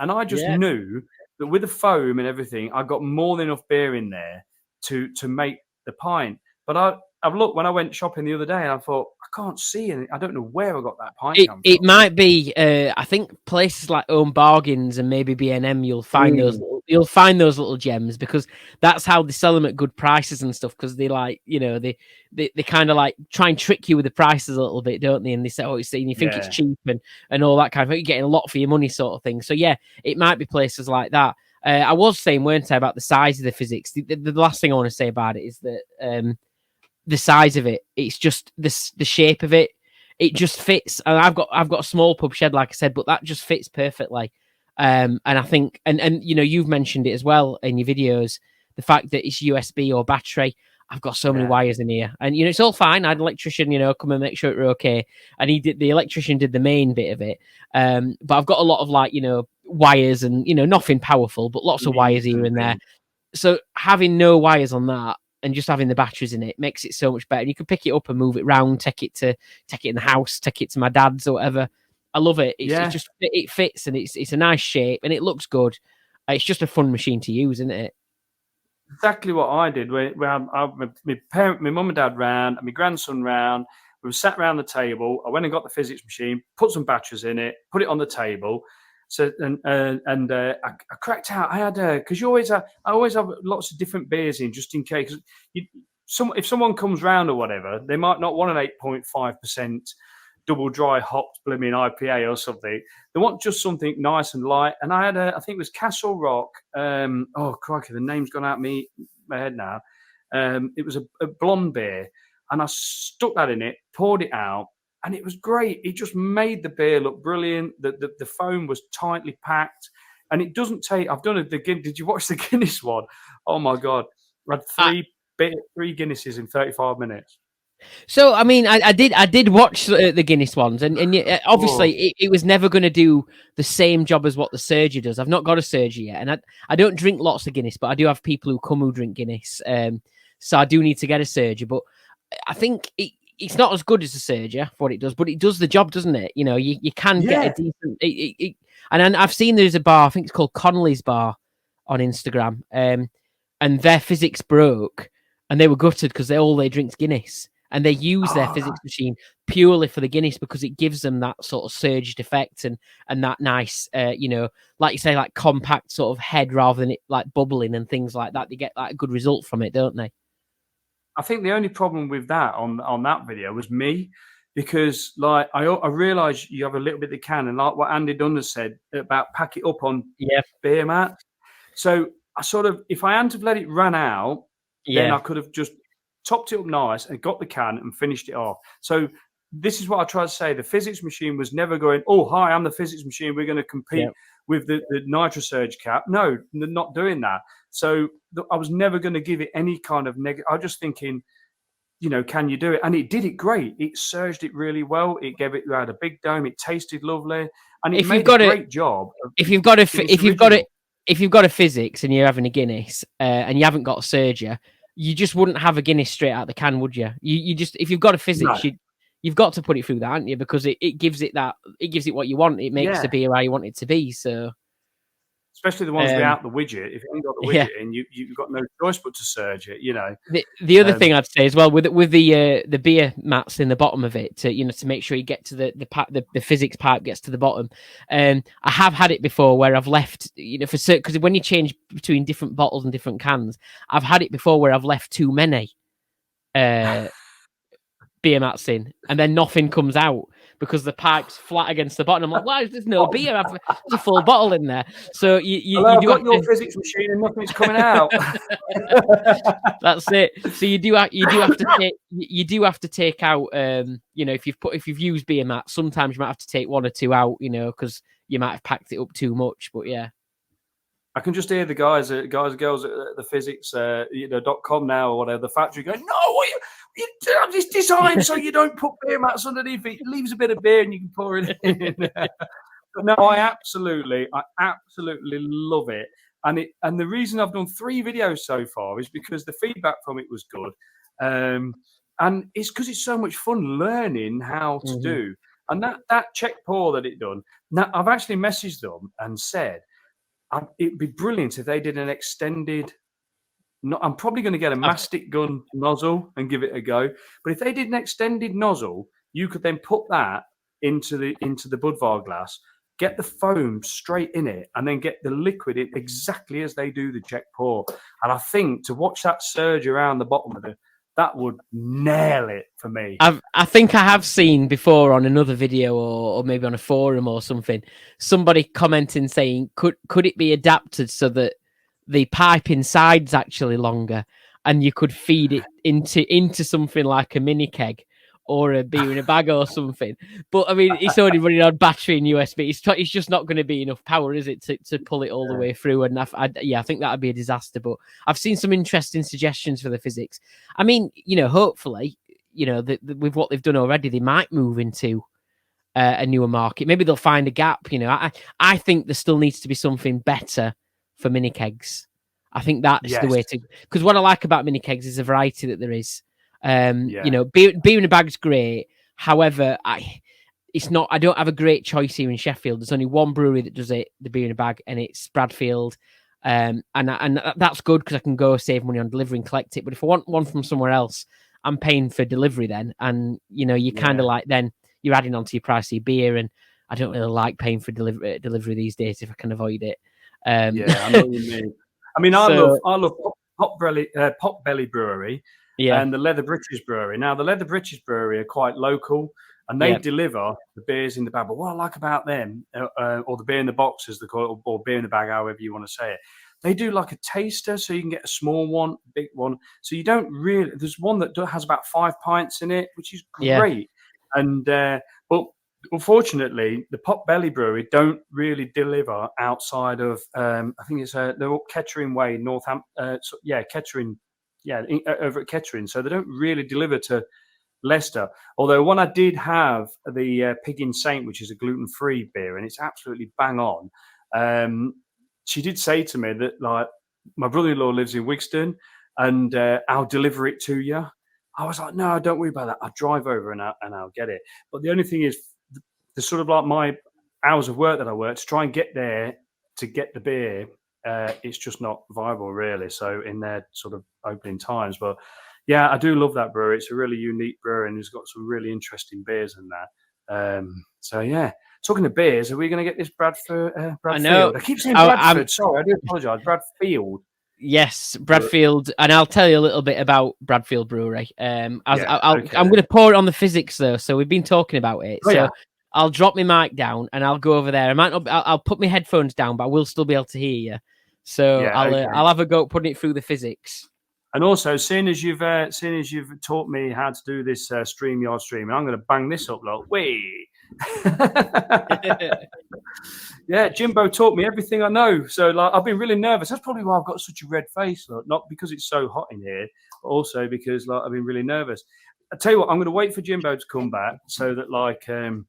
and I just knew that with the foam and everything, I got more than enough beer in there to make the pint. But I've looked when I went shopping the other day, and I thought I can't see it. I don't know where I got that pint from. It might be. I think places like Own Bargains and maybe B&M, you'll find those. You'll find those little gems because that's how they sell them at good prices and stuff. Because they like, they kind of like try and trick you with the prices a little bit, don't they? And they say, you think it's cheap and all that kind of thing. You're getting a lot for your money, sort of thing. So yeah, it might be places like that. I was saying, weren't I, about the size of the Fizzics? The last thing I want to say about it is that the size of it, it's just the shape of it. It just fits. And I've got a small pub shed, like I said, but that just fits perfectly. And I think, and you've mentioned it as well in your videos, the fact that it's USB or battery. I've got so many wires in here, and it's all fine. I had an electrician, come and make sure it were okay, and the electrician did the main bit of it. But I've got a lot of wires and nothing powerful, but lots of wires here and there. So having no wires on that and just having the batteries in it makes it so much better. You can pick it up and move it round, take it in the house, take it to my dad's or whatever. I love it. It fits and it's a nice shape and it looks good. It's just a fun machine to use, isn't it? Exactly what I did. My mum and dad round, and my grandson round. We were sat around the table. I went and got the Fizzics machine, put some batteries in it, put it on the table. So I cracked out. I had because I always have lots of different beers in just in case. If someone comes round or whatever, they might not want an 8.5% double dry hopped blooming IPA or something. They want just something nice and light. And I had I think it was Castle Rock. Oh crikey, the name's gone out my head now. It was a blonde beer, and I stuck that in it, poured it out. And it was great. It just made the beer look brilliant. The foam was tightly packed. And it doesn't take... I've done did you watch the Guinness one? Oh, my God. I had three Guinnesses in 35 minutes. So, I mean, I did watch the Guinness ones. And obviously, it was never going to do the same job as what the Surger does. I've not got a Surger yet. And I don't drink lots of Guinness, but I do have people who drink Guinness. So I do need to get a Surger. But I think... It's not as good as the Surger for what it does, but it does the job, doesn't it? You can get a decent... And I've seen there's a bar, I think it's called Connolly's Bar on Instagram, and their Fizzics broke, and they were gutted because they drink's Guinness, and they use their Fizzics machine purely for the Guinness because it gives them that sort of surged effect and that nice, like you say, like compact sort of head rather than it like bubbling and things like that. They get like a good result from it, don't they? I think the only problem with that on that video was me, because like I realised you have a little bit of the can, and like what Andy Dunn said about pack it up on beer mats. So I sort of, if I hadn't have let it run out, then I could have just topped it up nice and got the can and finished it off. So this is what I try to say. The Fizzics machine was never going, oh, hi, I'm the Fizzics machine. We're going to compete with the Nitro Surge cap. No, they're not doing that. So I was never going to give it any kind of negative. I was just thinking, can you do it? And it did it great. It surged it really well. It had a big dome. It tasted lovely, and it made a great job. If you've got a Fizzics and you're having a Guinness and you haven't got a Surger, you just wouldn't have a Guinness straight out the can, would you? You just, if you've got a Fizzics, you've got to put it through that, haven't you? Because it gives it what you want. It makes the beer how you want it to be. So, especially the ones without the widget. If you haven't got the widget in, you've got no choice but to surge it. The other thing I'd say as well with the beer mats in the bottom of it to make sure you get to the Fizzics pipe gets to the bottom. I have had it before where I've left because when you change between different bottles and different cans, I've had it before where I've left too many beer mats in, and then nothing comes out because the pipe's flat against the bottom. I'm like, why is there no beer? There's a full bottle in there. So you I've do got your Fizzics machine and nothing's coming out. That's it. So you do have to take out if you've used beer mats, sometimes you might have to take one or two out, because you might have packed it up too much. But yeah. I can just hear the guys and girls at the Fizzics.com now or whatever, the factory going, no, it's designed so you don't put beer mats underneath it. It leaves a bit of beer and you can pour it in. But no, I absolutely love it. And the reason I've done 3 videos so far is because the feedback from it was good. And it's because it's so much fun learning how to do. And that check pour that it done, now I've actually messaged them and said, it'd be brilliant if they did an extended. I'm probably going to get a mastic gun nozzle and give it a go. But if they did an extended nozzle, you could then put that into the Budvar glass, get the foam straight in it, and then get the liquid in exactly as they do the check pour. And I think to watch that surge around the bottom of it, that would nail it for me. I think I have seen before on another video or maybe on a forum or something, somebody commenting saying, could it be adapted so that the pipe inside's actually longer and you could feed it into something like a mini keg or a beer in a bag or something? But I mean, it's only running on battery and USB. It's just not going to be enough power, is it, to pull it all the way through? And I think that would be a disaster. But I've seen some interesting suggestions for the Fizzics. I mean, hopefully, with what they've done already, they might move into a newer market. Maybe they'll find a gap. I think there still needs to be something better for mini kegs. I think that's the way to. Because what I like about mini kegs is the variety that there is. Beer in a bag's great. However, I don't have a great choice here in Sheffield. There's only one brewery that does it, the beer in a bag, and it's Bradfield. And that's good because I can go save money on delivery and collect it. But if I want one from somewhere else, I'm paying for delivery then. And you kind of like then you're adding on to your pricey beer, and I don't really like paying for delivery these days if I can avoid it. I know what you mean. I mean, I love Potbelly Brewery and the Leather Britches Brewery. Now, the Leather Britches Brewery are quite local, and they deliver the beers in the bag. But what I like about them, or the beer in the box, as they call it, or beer in the bag, however you want to say it, they do like a taster, so you can get a small one, big one. So you don't really. There's one that has about 5 pints in it, which is great. And but unfortunately, the Potbelly Brewery don't really deliver outside of. I think it's they're up Kettering Way, Northampton. Kettering. Over at Kettering. So they don't really deliver to Leicester. Although when I did have the Piggin Saint, which is a gluten-free beer, and it's absolutely bang on. She did say to me that, like, my brother-in-law lives in Wigston, and I'll deliver it to you. I was like, no, don't worry about that. I'll drive over and I'll get it. But the only thing is, the sort of like my hours of work that I work to try and get there to get the beer, it's just not viable, really. So in their sort of opening times. But yeah, I do love that brewery. It's a really unique brewery, and it's got some really interesting beers in that. So yeah. Talking of beers, are we going to get this Bradfield? I know. I keep saying Bradford. Sorry, I do apologise. Bradfield. Yes, Bradfield, and I'll tell you a little bit about Bradfield Brewery. I'm going to pour it on the Fizzics though, so we've been talking about it. I'll drop my mic down and I'll go over there. I'll put my headphones down, but I will still be able to hear you. So I'll have a go at putting it through the Fizzics. And also, seeing as you've taught me how to do this StreamYard streaming, I'm going to bang this up like wee. Yeah, Jimbo taught me everything I know. So like, I've been really nervous. That's probably why I've got such a red face. Look. Not because it's so hot in here, but also because like I've been really nervous. I tell you what, I'm going to wait for Jimbo to come back so that like you're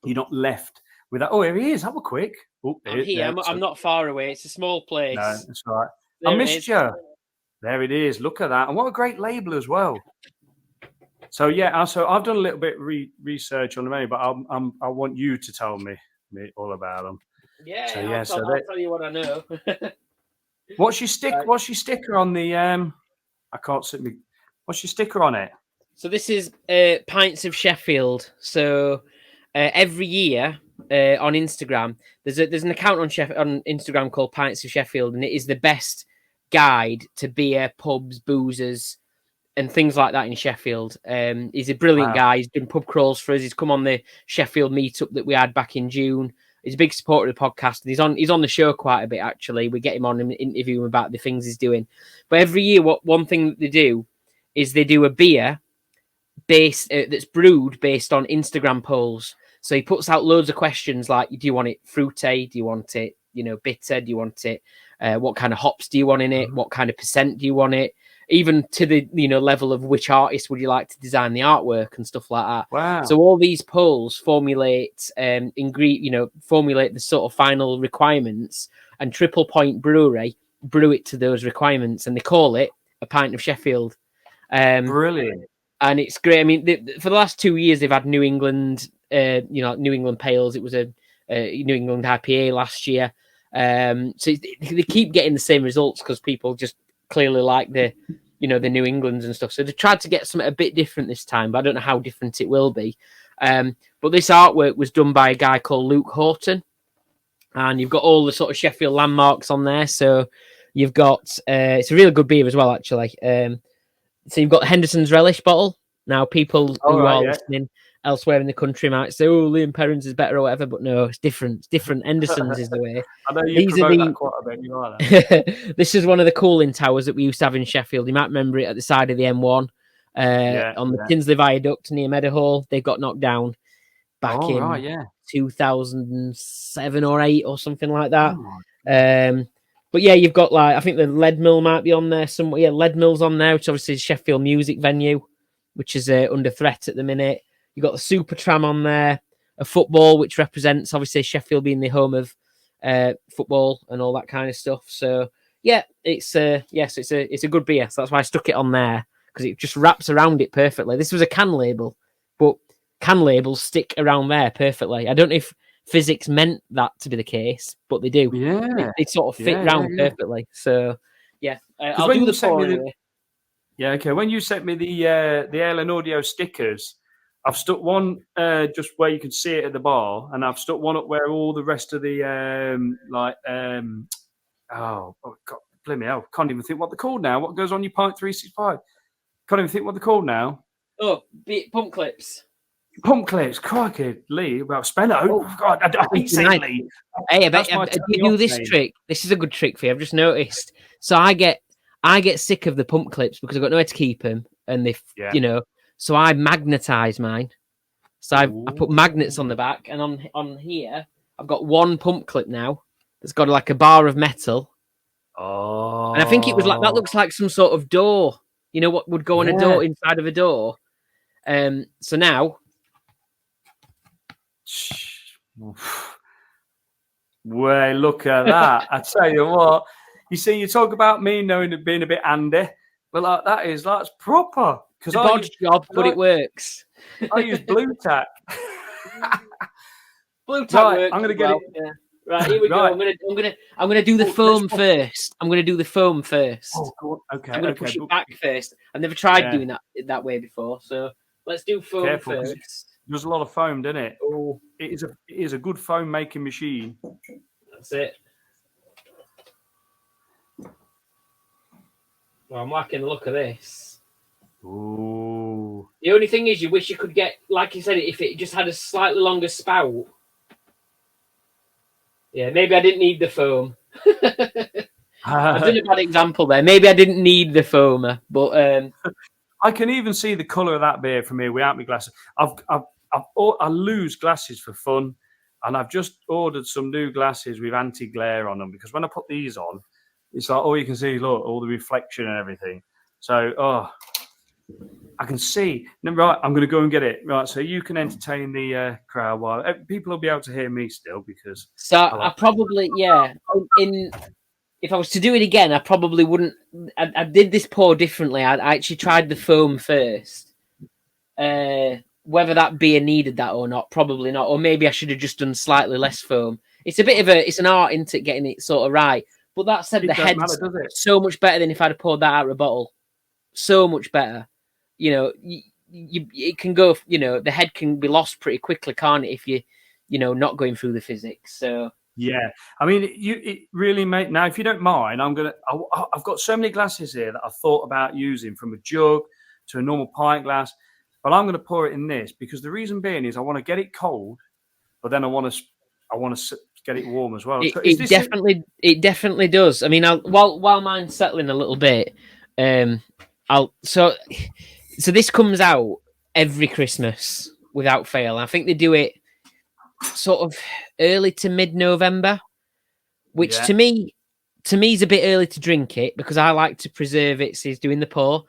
not left with that. Oh, here he is. That was quick. Oh, I'm here. I'm not far away. It's a small place. No, that's right. I missed you. There it is. Look at that. And what a great label as well. So yeah, so I've done a little bit research on the menu, but I want you to tell me all about them. Yeah, so, yeah, I'll tell you what I know. What's your sticker on the? I can't see me. What's your sticker on it? So this is Pints of Sheffield. So every year on Instagram, there's an account on Instagram called Pints of Sheffield, and it is the best guide to beer, pubs, boozers, and things like that in Sheffield. He's a brilliant guy. He's done pub crawls for us. He's come on the Sheffield meetup that we had back in June. He's a big supporter of the podcast, and he's on the show quite a bit, actually. We get him on and interview him about the things he's doing. But every year, one thing that they do is they do a beer that's brewed based on Instagram polls. So he puts out loads of questions like, do you want it fruity? Do you want it, bitter? Do you want it? What kind of hops do you want in it? What kind of percent do you want it? Even to the level of which artist would you like to design the artwork and stuff like that. Wow! So all these polls formulate formulate the sort of final requirements, and Triple Point Brewery brew it to those requirements, and they call it a Pint of Sheffield. Brilliant. And it's great. I mean, for the last 2 years, they've had New England, New England Pales. It was a New England IPA last year. So they keep getting the same results because people just clearly like the New Englands and stuff. So they tried to get something a bit different this time, but I don't know how different it will be. But this artwork was done by a guy called Luke Horton, and you've got all the sort of Sheffield landmarks on there. So you've got it's a really good beer as well, actually. So you've got Henderson's Relish bottle. Now, people who are listening elsewhere in the country might say, "Oh, Liam Perrins is better" or whatever, but no, it's different. It's different. Henderson's is the way. I know you promote that quite a bit. You like that. This is one of the cooling towers that we used to have in Sheffield. You might remember it at the side of the M1 on the Tinsley Viaduct near Meadowhall. They got knocked down back in 2007 or 8 or something like that. But yeah, you've got I think the Lead Mill might be on there somewhere. Yeah, Lead Mill's on there, which obviously is Sheffield music venue, which is under threat at the minute. You've got the Super Tram on there, a football, which represents obviously Sheffield being the home of football and all that kind of stuff. So yeah, it's a good beer. So that's why I stuck it on there, because it just wraps around it perfectly. This was a can label, but can labels stick around there perfectly. I don't know if Fizzics meant that to be the case, but they do. Yeah, they sort of fit round perfectly. So yeah, I'll do the pour anyway. Yeah, okay. When you sent me the Ale and Audio stickers, I've stuck one just where you can see it at the bar, and I've stuck one up where all the rest of the blimey hell, can't even think what they're called now. What goes on your Pint 365? Can't even think what they're called now. Oh, pump clips. Pump clips, crikey, Lee, about Speno. Oh, God, I hate saying Lee. Hey, I bet you do this trick. This is a good trick for you. I've just noticed. So I get sick of the pump clips because I've got nowhere to keep them, and so I magnetize mine. So I put magnets on the back, and on here I've got one pump clip now that's got like a bar of metal. Oh, and I think it was like that. Looks like some sort of door. You know what would go on a door inside of a door. So now. Well, look at that. I tell you what, you see, you talk about me being a bit handy, but that's proper. It's a bodge job, but it works. I use blue tack. Blue tack works. I'm gonna get it. Yeah. Right, here we go. I'm gonna do the foam first. I'm gonna do the foam first. Oh, God. Okay. I'm gonna push it back first. I've never tried doing that way before, so let's do foam first. There's a lot of foam, doesn't it? Oh, it is a good foam making machine. That's it. Well, I'm liking the look of this. Ooh. The only thing is, you wish you could get, like you said, if it just had a slightly longer spout. Yeah, maybe I didn't need the foam. I've done a bad example there. Maybe I didn't need the foamer, but I can even see the colour of that beer from here without my glasses. I lose glasses for fun, and I've just ordered some new glasses with anti-glare on them, because when I put these on, it's like, you can see, look, all the reflection and everything. So, I can see. Right, I'm going to go and get it. Right, so you can entertain the crowd while people will be able to hear me still, because. So I probably if I was to do it again, I probably wouldn't. I did this pour differently. I actually tried the foam first, Whether that beer needed that or not, probably not. Or maybe I should have just done slightly less foam. It's a bit of it's an art into getting it sort of right. But that said, It the doesn't head's matter, does it? so much better than if I'd have poured that out of a bottle. So much better. You know, it can go, the head can be lost pretty quickly, can't it, if not going through the physics. So yeah, I mean, it really now, if you don't mind, I've got so many glasses here that I thought about using, from a jug to a normal pint glass, but I'm going to pour it in this because the reason being is I want to get it cold, but then I want to get it warm as well. It definitely does. I mean, while mine's settling a little bit, so this comes out every Christmas without fail. I think they do it sort of early to mid-November, which to me is a bit early to drink it because I like to preserve its doing the pour.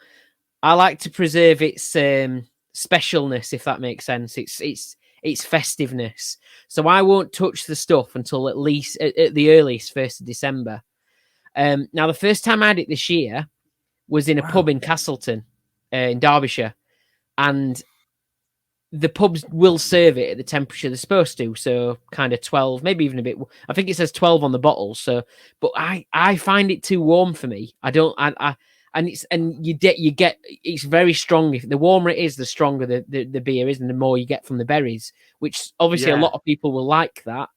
I like to preserve its specialness, if that makes sense. It's festiveness. So I won't touch the stuff until at least at the earliest 1st of December. Now, the first time I had it this year was in a pub in Castleton, in Derbyshire, and the pubs will serve it at the temperature they're supposed to, so kind of 12, maybe even a bit. I think it says 12 on the bottle. So, but I find it too warm for me. You get it's very strong. If the warmer it is, the stronger the beer is, and the more you get from the berries. Which obviously a lot of people will like that,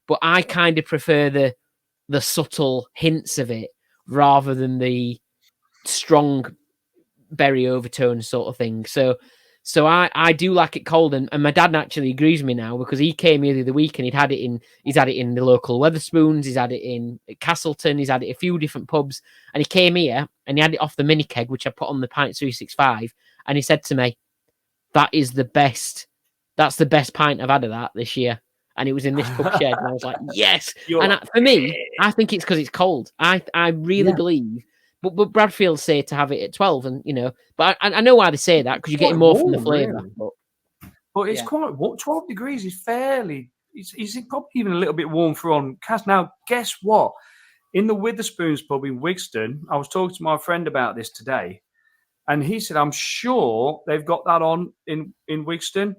but I kind of prefer the subtle hints of it rather than the strong berry overtone sort of thing. So I do like it cold, and my dad actually agrees with me now because he came here the other week and he's had it in the local Wetherspoons, he's had it in Castleton, he's had it a few different pubs, and he came here and he had it off the mini keg which I put on the Pint 365, and he said to me, that's the best pint I've had of that this year, and it was in this pub shed, and I was like, yes. For me, I think it's because it's cold. I really believe. But Bradfield say to have it at 12, and but I know why they say that because you're getting more from the flavour. Really. But it's quite 12 degrees is fairly. It's probably even a little bit warm for on cast. Now, guess what? In the Witherspoons pub in Wigston, I was talking to my friend about this today, and he said, "I'm sure they've got that on in Wigston."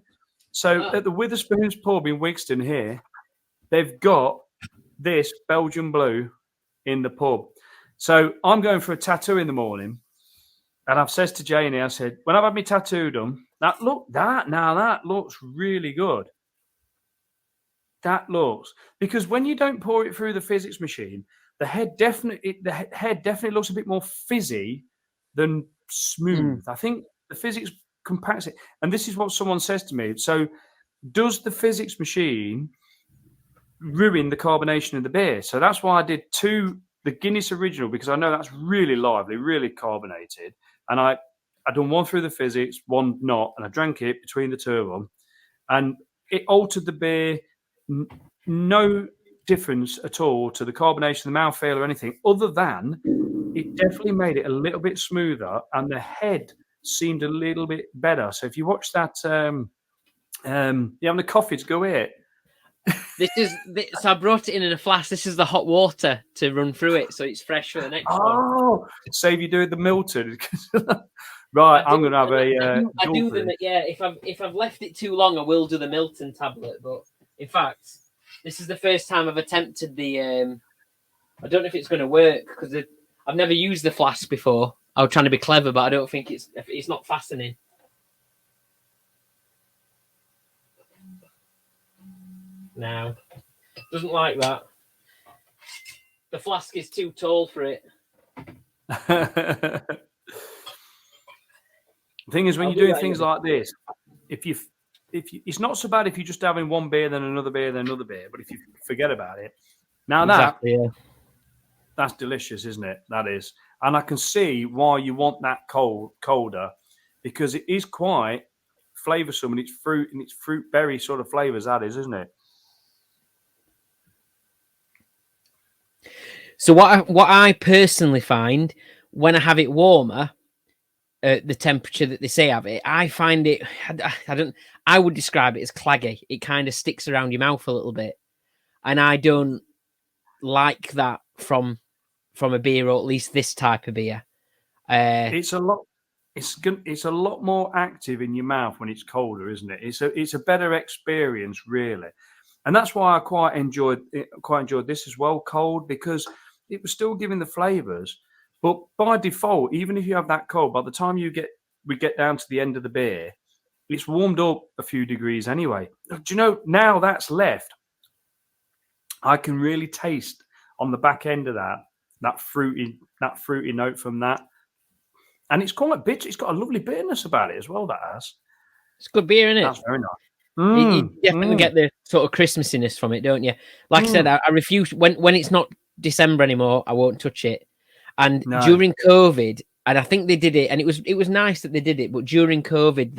So at the Witherspoons pub in Wigston here, they've got this Belgium Blue in the pub. So I'm going for a tattoo in the morning, and I've said to Janie, I said, when I've had my tattoo done, that looks really good. That looks, because when you don't pour it through the physics machine, the head definitely looks a bit more fizzy than smooth. I think the physics compacts it, and this is what someone says to me. So, does the physics machine ruin the carbonation of the beer? So that's why I did the Guinness original, because I know that's really lively, really carbonated. And I done one through the physics, one not, and I drank it between the two of them. And it altered the beer, no difference at all to the carbonation, the mouthfeel or anything, other than it definitely made it a little bit smoother and the head seemed a little bit better. So if you watch that, you're having a coffee to go here. So I brought it in a flask. This is the hot water to run through it, so it's fresh for the next one. Oh, save you doing the Milton. Right, I'm going to have I do them. Yeah, if I've left it too long, I will do the Milton tablet. But in fact, this is the first time I've attempted the. I don't know if it's going to work because I've never used the flask before. I was trying to be clever, but I don't think it's not fastening. No, doesn't like that. The flask is too tall for it. The thing is, when you're doing things like this, if you, it's not so bad if you're just having one beer, then another beer, then another beer. But if you forget about it, now that's delicious, isn't it? That is, and I can see why you want that colder, because it is quite flavoursome and it's fruit berry sort of flavours. That is, isn't it? So what I personally find when I have it warmer, the temperature that they say have it, I find it. I would describe it as claggy. It kind of sticks around your mouth a little bit, and I don't like that from a beer, or at least this type of beer. It's a lot. it's a lot more active in your mouth when it's colder, isn't it? It's a better experience, really, and that's why I quite enjoyed this as well, cold, because it was still giving the flavors. But by default, even if you have that cold, by the time we get down to the end of the beer, it's warmed up a few degrees anyway. Do you know, now that's left, I can really taste on the back end of that fruity note from that. And it's quite bitter. It's got a lovely bitterness about it as well, that has. It's good beer, isn't it? That's very nice. You definitely get the sort of Christmasiness from it, don't you? Like I said, I refuse when it's not December anymore. I won't touch it. And during COVID, and I think they did it, and it was nice that they did it. But during COVID,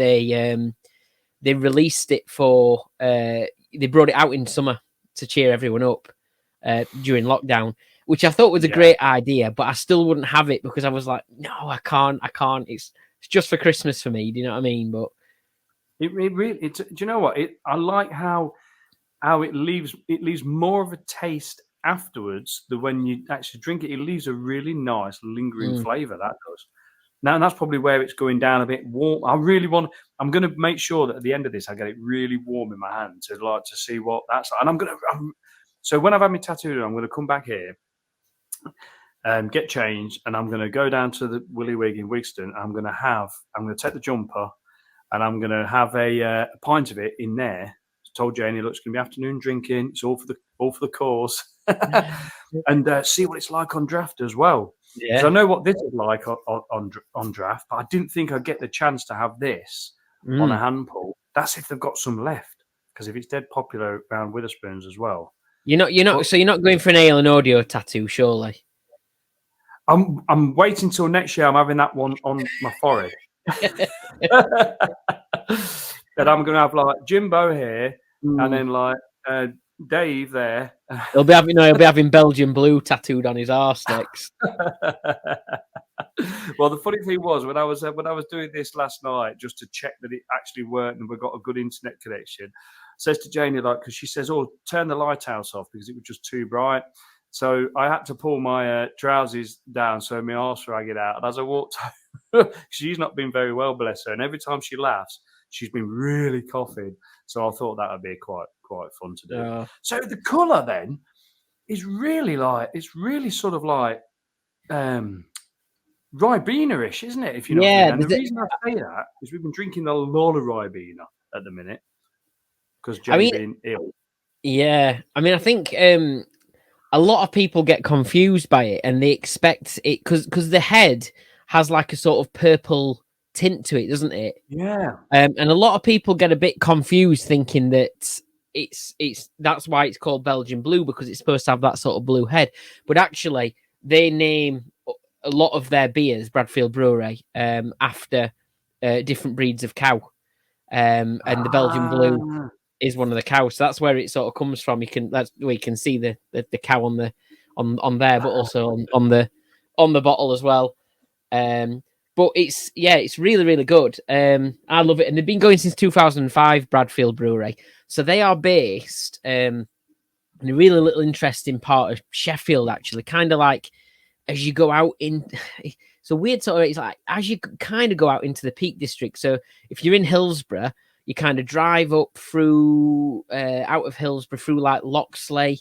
they released it for they brought it out in summer to cheer everyone up during lockdown, which I thought was a great idea. But I still wouldn't have it because I was like, no, I can't. It's just for Christmas for me. Do you know what I mean? But it really. Do you know what? I like how it leaves more of a taste afterwards than when you actually drink it. It leaves a really nice lingering flavour. That does. Now, and that's probably where it's going down a bit warm. I'm going to make sure that at the end of this, I get it really warm in my hand to see what that's like. And so when I've had my tattoo, I'm going to come back here and get changed, and I'm going to go down to the Willy Wig in Wigston. I'm going to take the jumper, and I'm going to have a pint of it in there. Told Janie, look, it's going to be afternoon drinking. It's all for the cause, and see what it's like on draft as well. Yeah, so I know what this is like on draft, but I didn't think I'd get the chance to have this on a hand pull. That's if they've got some left, because if it's dead popular around Witherspoons as well. You're not going for an ale and audio tattoo, surely? I'm waiting till next year. I'm having that one on my forehead. That I'm going to have like Jimbo here, and then like Dave there. He'll be having Belgium Blue tattooed on his arse next. Well, the funny thing was when I was doing this last night, just to check that it actually worked and we got a good internet connection, says to Janie, like, because she says, "Oh, turn the lighthouse off," because it was just too bright. So I had to pull my trousers down so my arse ragged out. And as I walked, she's not been very well, bless her. And every time she laughs, she's been really coughing. So I thought that would be quite fun to do. Yeah. So the colour then is really sort of like Ribena-ish, isn't it? If you know what I mean. And the reason I say that is we've been drinking a lot of Ribena at the minute because Jane's been ill. Yeah. I mean, I think a lot of people get confused by it and they expect it because the head has like a sort of purple tint to it, doesn't it? Yeah. And a lot of people get a bit confused thinking that it's that's why it's called Belgian Blue, because it's supposed to have that sort of blue head. But actually, they name a lot of their beers, Bradfield Brewery, after different breeds of cow. And the Belgian Blue is one of the cows. So that's where it sort of comes from. That's where you can see the cow on there, but also on the bottle as well. But it's really, really good. I love it. And they've been going since 2005, Bradfield Brewery. So they are based in a really little interesting part of Sheffield, actually. Kind of like as you go out in... It's a weird sort of... It's like as you kind of go out into the Peak District. So if you're in Hillsborough, you kind of drive up through... out of Hillsborough through like Sleigh,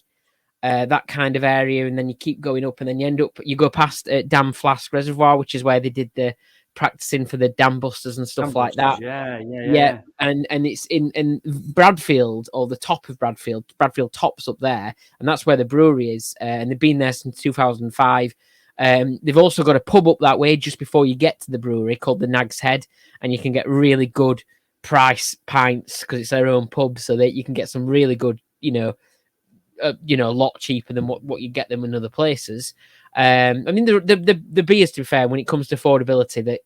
that kind of area, and then you keep going up, and then you go past Dam Flask Reservoir, which is where they did the practicing for the dam busters and stuff like that. Yeah. And it's in Bradfield, or the top of Bradfield Top's up there, and that's where the brewery is. And they've been there since 2005. They've also got a pub up that way just before you get to the brewery called the Nag's Head, and you can get really good price pints because it's their own pub, so that you can get some really good, a lot cheaper than what you get them in other places. I mean, the beers, to be fair, when it comes to affordability, that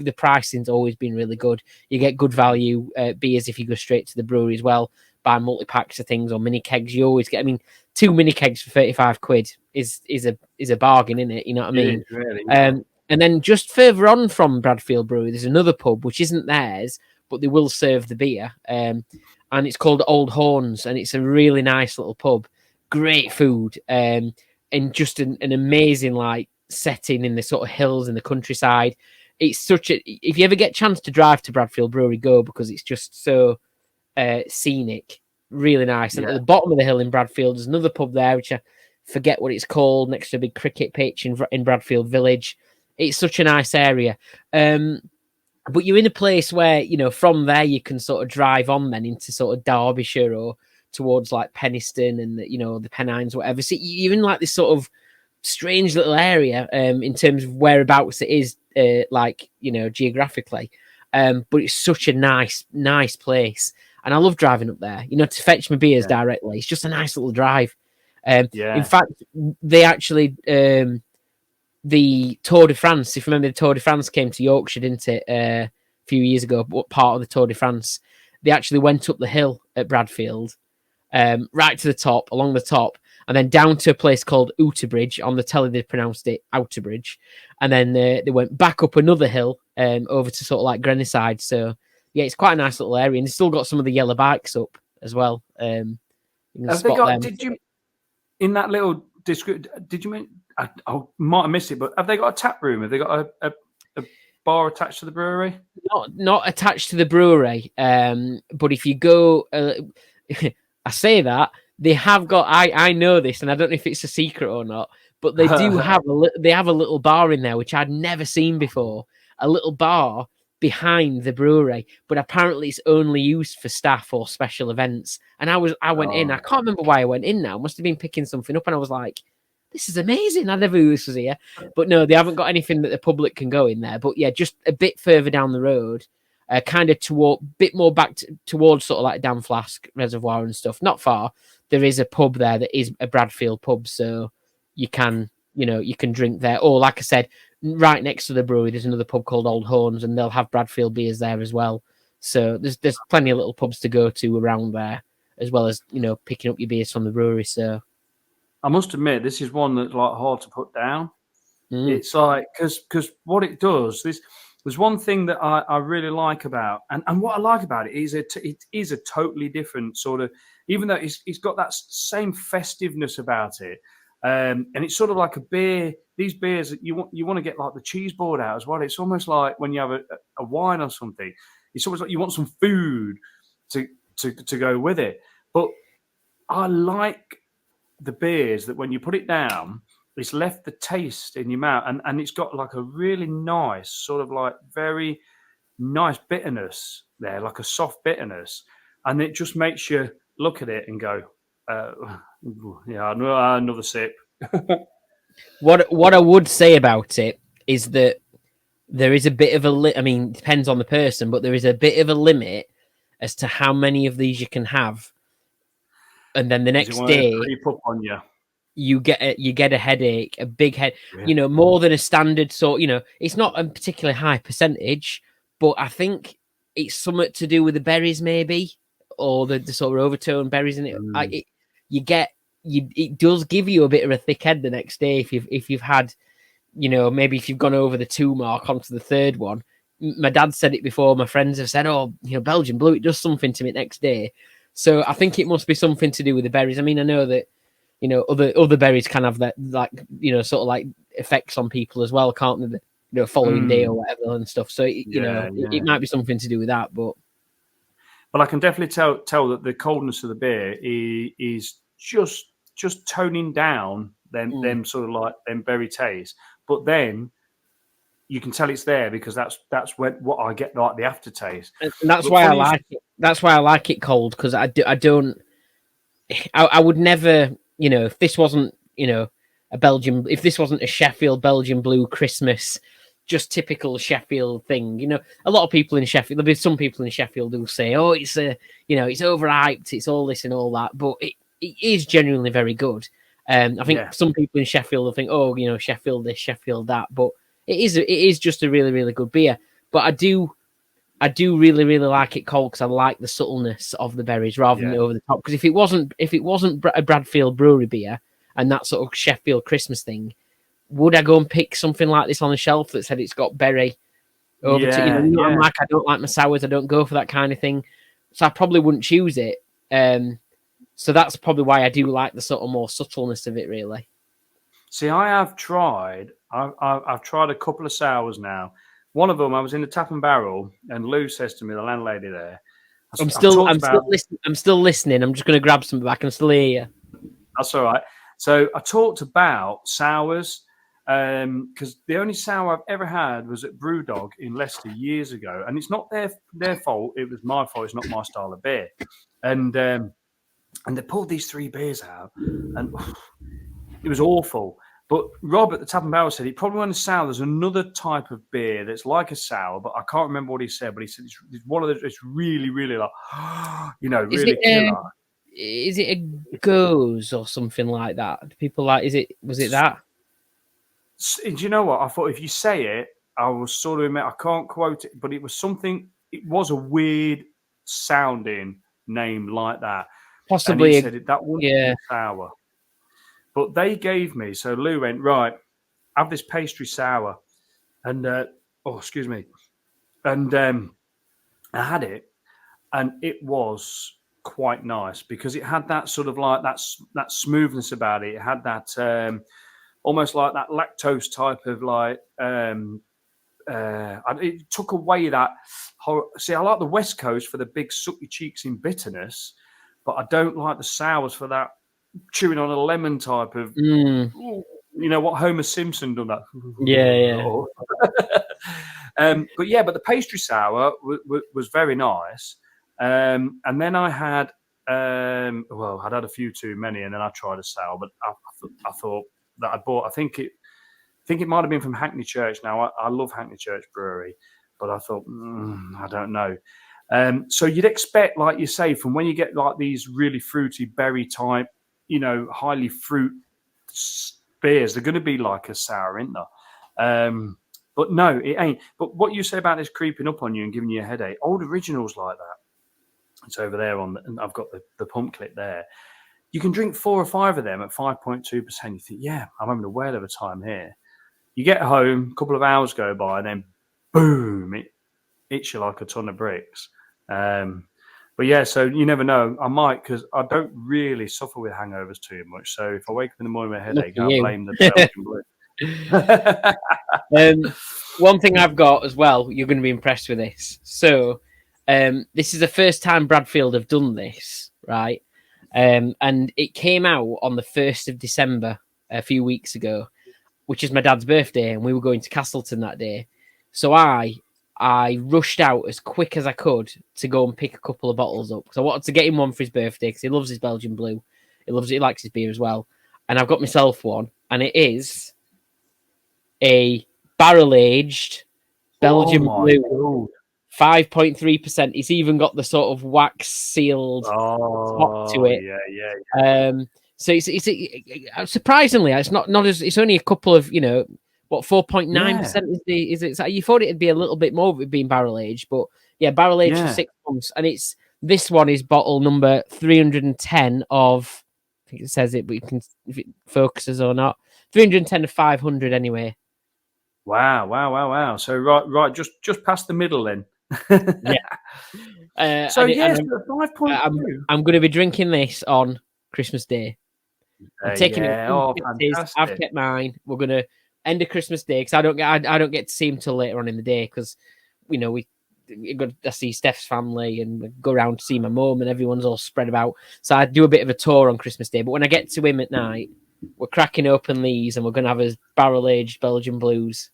the pricing's always been really good. You get good value beers if you go straight to the brewery as well. Buy multi-packs of things or mini kegs. You always get. I mean, 2 mini kegs for £35 is a bargain, isn't it? You know what I mean? Really. And then just further on from Bradfield Brewery, there's another pub which isn't theirs, but they will serve the beer. And it's called Old Horns, and it's a really nice little pub. Great food, and just an amazing like setting in the sort of hills in the countryside. it's such a. If you ever get a chance to drive to Bradfield Brewery, go, because it's just so scenic, really nice. And at the bottom of the hill in Bradfield, there's another pub there, which I forget what it's called, next to a big cricket pitch in Bradfield Village. It's such a nice area. But you're in a place where, you know, from there you can sort of drive on then into sort of Derbyshire or towards like Penistone and, you know, the Pennines, whatever. So you're in like this sort of strange little area in terms of whereabouts it is, like, you know, geographically. But it's such a nice place. And I love driving up there, you know, to fetch my beers directly. It's just a nice little drive. In fact, they actually, the Tour de France, if you remember, the Tour de France came to Yorkshire, didn't it, a few years ago, part of the Tour de France. They actually went up the hill at Bradfield, right to the top, along the top, and then down to a place called Outerbridge. On the telly, they pronounced it Outerbridge. And then they went back up another hill over to sort of like Grenoside. So, yeah, it's quite a nice little area. And they've still got some of the yellow bikes up as well. You can Have they got, did you, in that little description, did you mean, I might have missed it, but have they got a tap room? Have they got a bar attached to the brewery? Not attached to the brewery. But if you go, I say that, they have got, I know this, and I don't know if it's a secret or not, but they do have they have a little bar in there, which I'd never seen before. A little bar behind the brewery, but apparently it's only used for staff or special events. And I went in. I can't remember why I went in now. Must have been picking something up, and I was like, this is amazing. I never knew this was here. But no, they haven't got anything that the public can go in there. But yeah, just a bit further down the road, kind of bit more back towards sort of like Dan Flask Reservoir and stuff. Not far. There is a pub there that is a Bradfield pub, so you can drink there. Or like I said, right next to the brewery, there's another pub called Old Horns, and they'll have Bradfield beers there as well. So there's plenty of little pubs to go to around there, as well as, you know, picking up your beers from the brewery. So I must admit, this is one that's like hard to put down. It's like, because what it does, there's one thing that I really like about, and what I like about it is a totally different sort of, even though it's got that same festiveness about it, and it's sort of like a beer. These beers that you want to get like the cheese board out as well. It's almost like when you have a wine or something. It's almost like you want some food to go with it. But I like the beers that when you put it down, it's left the taste in your mouth, and it's got like a really nice sort of like very nice bitterness there, like a soft bitterness, and it just makes you look at it and go, yeah, another sip. What I would say about it is that there is a bit of I mean, it depends on the person, but there is a bit of a limit as to how many of these you can have, and then the next day you get a headache, a big head, you know, more than a standard sort. You know, it's not a particularly high percentage, but I think it's something to do with the berries, maybe, or the sort of overtone berries in it. It does give you a bit of a thick head the next day if you've had, you know, maybe if you've gone over the 2 mark onto the third one. My dad said it before. My friends have said, "Oh, you know, Belgian Blue, it does something to me next day." So I think it must be something to do with the berries. I mean, I know that, you know, other berries can have that, like, you know, sort of like effects on people as well, can't they? You know, following day or whatever and stuff. So it might be something to do with that, but I can definitely tell that the coldness of the beer is just toning down them sort of like them berry taste, but then you can tell it's there because that's what I get, like the aftertaste, and that's why I like it. That's why I like it cold, because I would never, you know, if this wasn't, you know, if this wasn't a Sheffield Belgian Blue Christmas, just typical Sheffield thing, you know, a lot of people in Sheffield, there'll be some people in Sheffield who'll say, "Oh, it's it's overhyped, it's all this and all that," but it is genuinely very good. I think some people in Sheffield will think, "Oh, you know, Sheffield this, Sheffield that," but it is just a really, really good beer. But I do really, really like it cold because I like the subtleness of the berries rather than over the top. Because if it wasn't a Bradfield Brewery beer and that sort of Sheffield Christmas thing, would I go and pick something like this on the shelf that said it's got berry over to, you know, I'm like, I don't like my sours, I don't go for that kind of thing, so I probably wouldn't choose it. So that's probably why I do like the sort of more subtleness of it, really. See, I've tried a couple of sours now one of them, I was in the Tap and Barrel, and Lou says to me, the landlady there, I'm still listening. I'm just going to grab something back and still hear you. That's all right. So I talked about sours because the only sour I've ever had was at Brewdog in Leicester years ago, and it's not their fault. It was my fault. It's not my style of beer, and they pulled these 3 beers out, and it was awful. But Rob at the Tap and Barrel said it probably wasn't a sour. There's another type of beer that's like a sour, but I can't remember what he said. But he said it's one of the. It's really, really like, really killer. Is it a goes or something like that? Do people like? Was it that? Do you know what? I thought if you say it, I was sort of. I can't quote it, but it was something. It was a weird sounding name like that. Possibly. And he said that wasn't a sour. But they gave me, so Lou went, right, have this pastry sour. And, excuse me. And I had it, and it was quite nice because it had that sort of like that smoothness about it. It had that almost like that lactose type of like, it took away that. See, I like the West Coast for the big suck your cheeks in bitterness, but I don't like the sours for that chewing on a lemon type of, you know what Homer Simpson done that. But the pastry sour was very nice. And then I had, I'd had a few too many, and then I tried a sour, but I thought that I bought. I think it might have been from Hackney Church. Now I love Hackney Church Brewery, but I thought I don't know. So you'd expect, like you say, from when you get like these really fruity berry type, highly fruit beers, they're going to be like a sour, isn't there? But no, it ain't. But what you say about this creeping up on you and giving you a headache, old originals like that. It's over there and I've got the pump clip there. You can drink 4 or 5 of them at 5.2%. You think, yeah, I'm having a whale of a time here. You get home, a couple of hours go by, and then boom, it hits you like a ton of bricks. But yeah, so you never know. I might, because I don't really suffer with hangovers too much. So if I wake up in the morning with a headache, I'll blame the Belgian Blue. One thing I've got as well, you're going to be impressed with this. So this is the first time Bradfield have done this, right? And it came out on the 1st of December a few weeks ago, which is my dad's birthday, and we were going to Castleton that day. So I rushed out as quick as I could to go and pick a couple of bottles up because I wanted to get him one for his birthday because he loves his Belgian Blue. He likes his beer as well. And I've got myself one, and it is a barrel-aged Belgian Blue, 5.3%. It's even got the sort of wax-sealed top to it. Yeah. So it's surprisingly, it's not as it's only a couple of 4.9% is it? You thought it'd be a little bit more of it being barrel aged, but yeah, barrel aged for 6 months, and this one is bottle number 310 of. I think it says it, but you can if it focuses or not. 310 of 500 anyway. Wow! So right, just past the middle then. Yeah. 5.2. I'm going to be drinking this on Christmas Day. I'm taking it. I've kept mine. We're going to end of Christmas Day because I don't get to see him till later on in the day because I see Steph's family and we go around to see my mum and everyone's all spread about. So I do a bit of a tour on Christmas Day. But when I get to him at night, we're cracking open these and we're going to have his barrel aged Belgian Blues.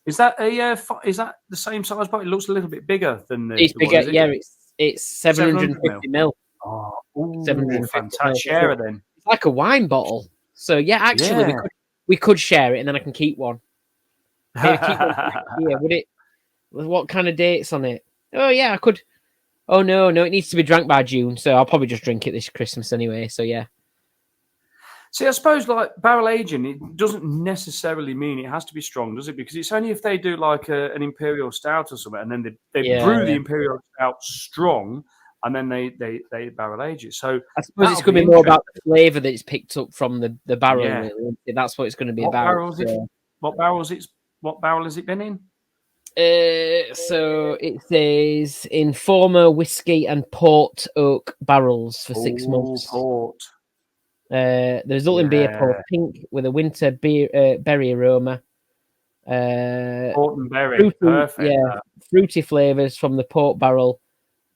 Is that is that the same size bottle? It looks a little bit bigger than the. It's bigger. Yeah, it's 750 mil. Oh, 750 fantastic share then. It's like a wine bottle. So yeah, actually, we could share it, and then I can keep one. Maybe keep one would it? What kind of dates on it? Oh yeah, I could. Oh no, it needs to be drank by June, so I'll probably just drink it this Christmas anyway. So yeah. See, I suppose like barrel aging, it doesn't necessarily mean it has to be strong, does it? Because it's only if they do like an imperial stout or something, and then they brew the imperial stout strong, and then they barrel age it. So I suppose it's going to be more about the flavour that it's picked up from the barrel. Yeah. Really. That's what it's going to be about. What barrel has it been in? So it says in former whiskey and port oak barrels for 6 months. Port. The resulting beer poured pink with a winter berry aroma. Port and berry, Fruity, perfect. fruity flavors from the port barrel,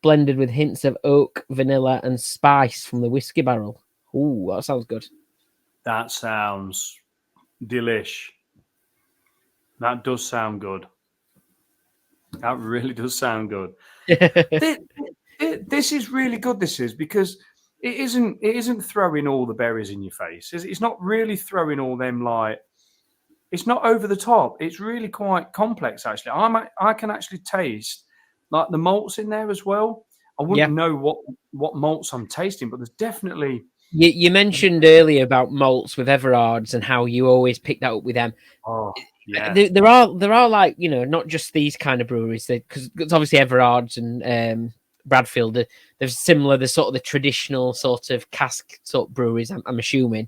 blended with hints of oak, vanilla, and spice from the whiskey barrel. Ooh, that sounds good. That sounds delish. That does sound good. That really does sound good. This is really good. This is because it isn't throwing all the berries in your face. It's not really throwing all them like. It's not over the top. It's really quite complex actually. I can actually taste like the malts in there as well. I wouldn't know what malts I'm tasting, but there's definitely. You mentioned earlier about malts with Everards and how you always pick that up with them. Oh yeah, there are like, you know, not just these kind of breweries, because it's obviously Everards and Bradfield. They're similar. They're sort of the traditional sort of cask sort of breweries. I'm assuming,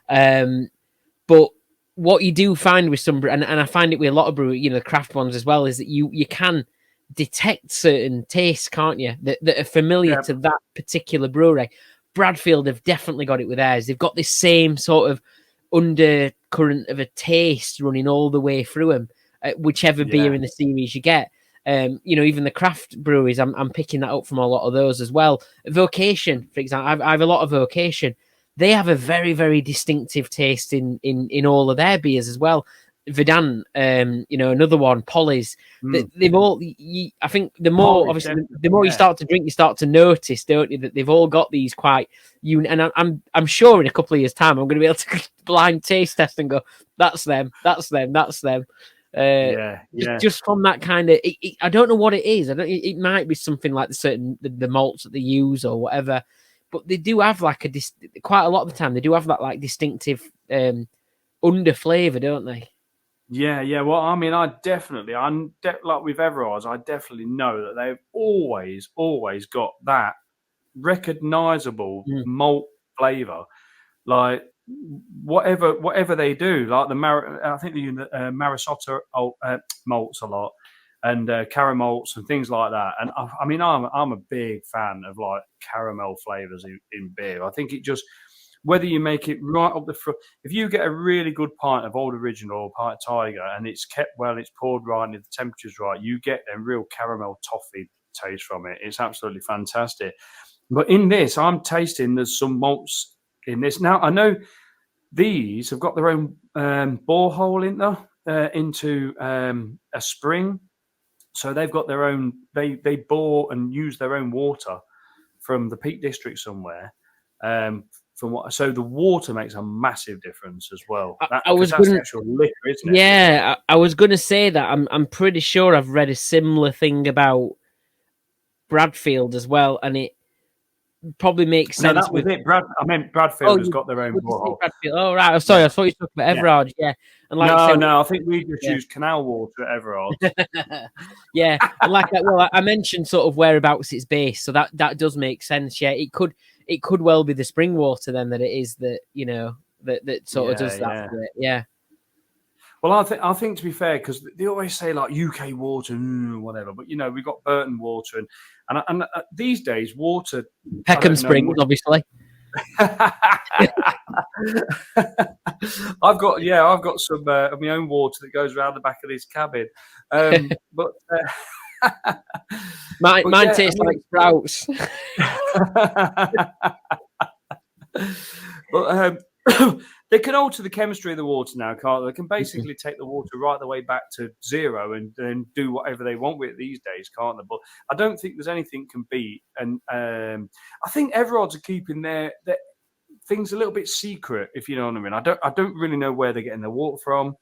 but what you do find with some, and I find it with a lot of breweries, you know, the craft ones as well, is that you can detect certain tastes, can't you, that are familiar to that particular brewery. Bradfield have definitely got it with theirs. They've got this same sort of undercurrent of a taste running all the way through them, whichever beer in the series you get. You know, even the craft breweries, I'm picking that up from a lot of those as well. Vocation, for example, I have a lot of Vocation. They have a very, very distinctive taste in all of their beers as well. Verdant, you know, another one, Polly's. They've all. I think the more, obviously, the more you start to drink, you start to notice, don't you, that they've all got these quite. And I'm sure in a couple of years' time, I'm going to be able to blind taste test and go, that's them, that's them, that's them. Just from that kind of, I don't know what it is. It might be something like the malts that they use or whatever. But they do have like quite a lot of the time. They do have that like distinctive under flavour, don't they? Yeah. Well, I mean, like with Everards, I definitely know that they've always got that recognisable malt flavour. Like whatever they do, like I think they use Marisotto malts a lot, and caramel's and things like that. And I mean, I'm a big fan of like caramel flavours in beer. I think it just, whether you make it right up the front, if you get a really good pint of Old Original or Pint Tiger and it's kept well, it's poured right and the temperature's right, you get a real caramel toffee taste from it. It's absolutely fantastic. But in this, I'm tasting there's some malts in this. Now, I know these have got their own borehole in there into a spring. So they've got their own, they bore and use their own water from the Peak District somewhere. So the water makes a massive difference as well. That's the actual liquor, isn't it? Yeah, I was going to say that. I'm pretty sure I've read a similar thing about Bradfield as well, and it probably makes sense. No, that was it. I meant Bradfield has got their own borehole. Oh, right. Sorry, I thought you talked about Everard. Yeah. And like no, I think we just use canal water at Everard. Yeah, and like that. Well, I mentioned sort of whereabouts it's based, so that does make sense. Yeah, it could well be the spring water then that it is that, you know, that sort of does that. Yeah. Well, I think to be fair, because they always say like UK water, whatever, but you know we've got Burton water, and these days water. Peckham Springs, obviously. I've got some of my own water that goes around the back of this cabin, but mine tastes like sprouts. But they can alter the chemistry of the water now, can't they? They can basically take the water right the way back to zero and then do whatever they want with it these days, can't they? But I don't think there's anything can beat. And I think Everards are keeping their things a little bit secret, if you know what I mean. I don't really know where they're getting their water from.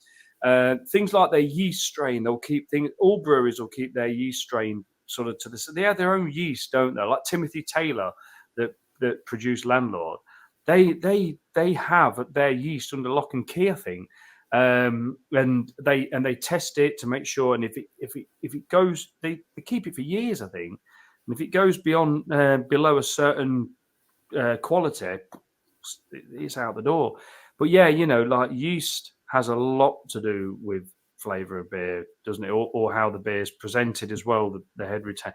Things like their yeast strain, they'll keep things. All breweries will keep their yeast strain sort of to the. They have their own yeast, don't they? Like Timothy Taylor, that produced Landlord. They have their yeast under lock and key, I think, and they test it to make sure. And if it goes, they keep it for years, I think. And if it goes beyond below a certain quality, it's out the door. But yeah, you know, like yeast has a lot to do with flavour of beer, doesn't it? Or how the beer is presented as well. The head retain.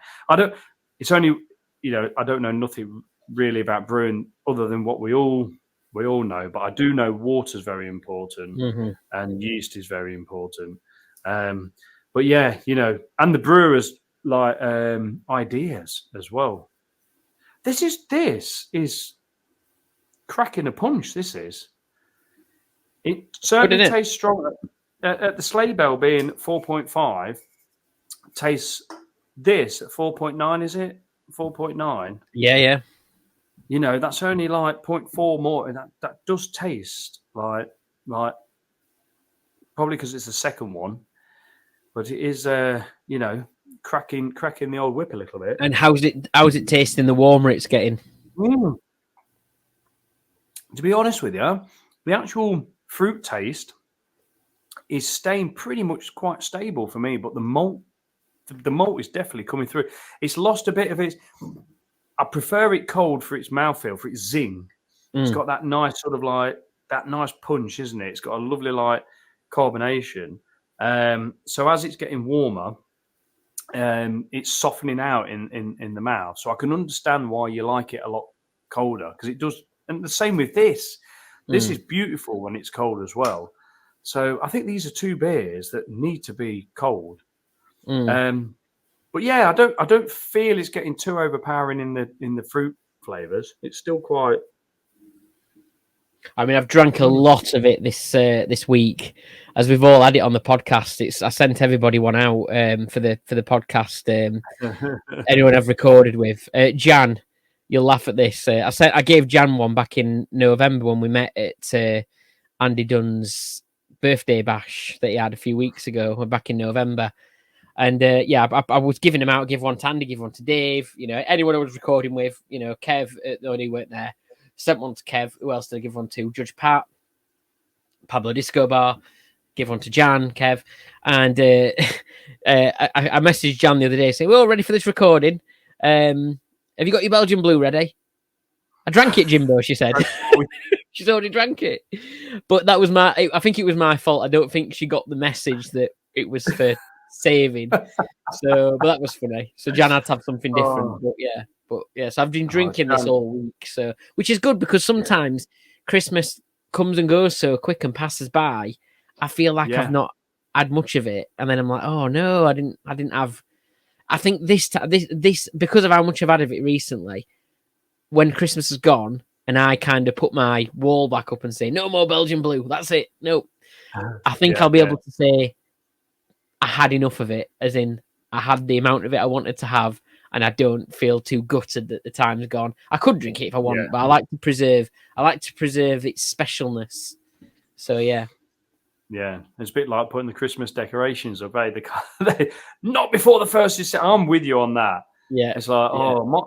It's only, you know, I don't know nothing really about brewing other than what we all know, but I do know water is very important and yeast is very important. But yeah, and the brewers like ideas as well. This is cracking a punch. This is. It certainly tastes strong. At the Sleigh Bell being 4.5, tastes this at 4.9. Is it 4.9? Yeah. That's only like 0.4 more, and that does taste like probably because it's the second one, but it is cracking the old whip a little bit. And how's it tasting the warmer it's getting? To be honest with you, the actual fruit taste is staying pretty much quite stable for me, but the malt is definitely coming through. It's lost a bit of its. I prefer it cold for its mouthfeel, for its zing. It's got that nice sort of like that nice punch, isn't it? It's got a lovely like carbonation. So as it's getting warmer, it's softening out in the mouth. So I can understand why you like it a lot colder, because it does. And the same with this. This is beautiful when it's cold as well. So I think these are two beers that need to be cold. But yeah, I don't feel it's getting too overpowering in the fruit flavors. It's still quite. I mean, I've drank a lot of it this week, as we've all had it on the podcast. I sent everybody one out for the podcast. Anyone I've recorded with, Jan, you'll laugh at this. I gave Jan one back in November when we met at Andy Dunn's birthday bash that he had a few weeks ago. Back in November. And I was giving them out, give one to Andy, give one to Dave, anyone I was recording with, Kev, though he weren't there, sent one to Kev. Who else did I give one to? Judge Pat, Pablo Disco Bar, give one to Jan, Kev. And I messaged Jan the other day saying, we're all ready for this recording. Have you got your Belgian Blue ready? I drank it, Jimbo, she said. She's already drank it. But that was I think it was my fault. I don't think she got the message that it was for saving. But that was funny. So Jan had to have something different. But so I've been drinking this all week. So which is good, because sometimes Christmas comes and goes so quick and passes by. I feel like I've not had much of it, and then I'm like, oh no, I didn't have. I think this because of how much I've had of it recently. When Christmas is gone, and I kind of put my wall back up and say, no more Belgian Blue. That's it. No, I think I'll be able to say I had enough of it, as in I had the amount of it I wanted to have, and I don't feel too gutted that the time's gone. I could drink it if I wanted, but I like to preserve its specialness. So yeah. Yeah, it's a bit like putting the Christmas decorations up. Not before the 1st of December. I'm with you on that. Yeah, it's like,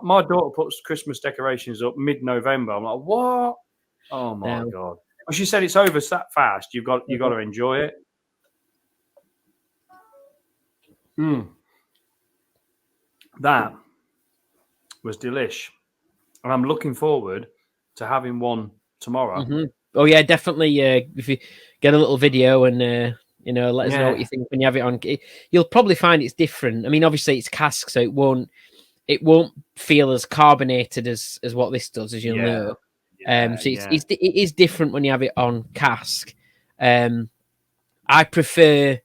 my daughter puts Christmas decorations up mid-November. I'm like, what? Oh my god! Well, she said it's over that fast. You got to enjoy it. That was delish, and I'm looking forward to having one tomorrow. Mm-hmm. Oh yeah, definitely. If you get a little video and let us know what you think when you have it on, you'll probably find it's different. I mean, obviously it's cask, so it won't feel as carbonated as what this does, as you'll know. So it is different when you have it on cask. I prefer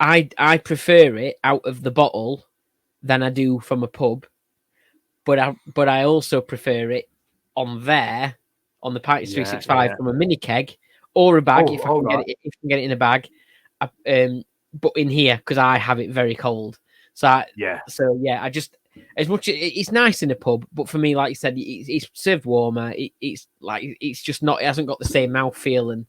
it out of the bottle than I do from a pub, but I also prefer it on the Pint 365 from a mini keg or a bag if I can get it in a bag. But in here, because I have it very cold. I just, as much it's nice in a pub, but for me, like you said, it's served warmer. It's just not. It hasn't got the same mouthfeel, and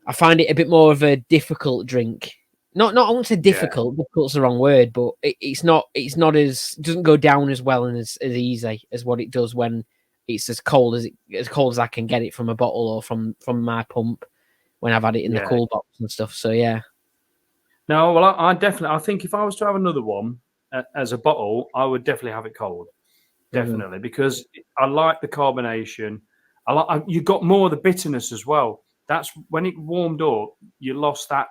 I find it a bit more of a difficult drink. I won't say difficult. Difficult's the wrong word, but it's not as, doesn't go down as well and as easy as what it does when it's as cold as I can get it from a bottle or from my pump when I've had it in the cool box and stuff. So yeah. No, well, I think if I was to have another one as a bottle, I would definitely have it cold. Definitely, because I like the carbonation. You got more of the bitterness as well. That's when it warmed up, you lost that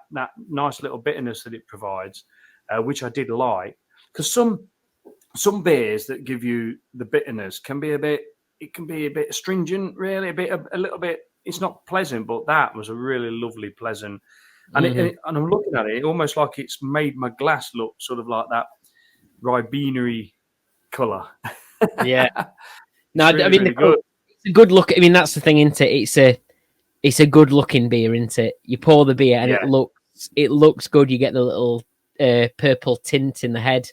nice little bitterness that it provides, which I did like. Because some beers that give you the bitterness can be a bit astringent, really, a little bit. It's not pleasant, but that was a really lovely, pleasant And, and I'm looking at it almost like it's made my glass look sort of like that Ribenery colour. Yeah. No, really, I mean, really good. It's a good look. I mean, that's the thing, isn't it? It's a good looking beer, isn't it? You pour the beer and it looks good. You get the little purple tint in the head.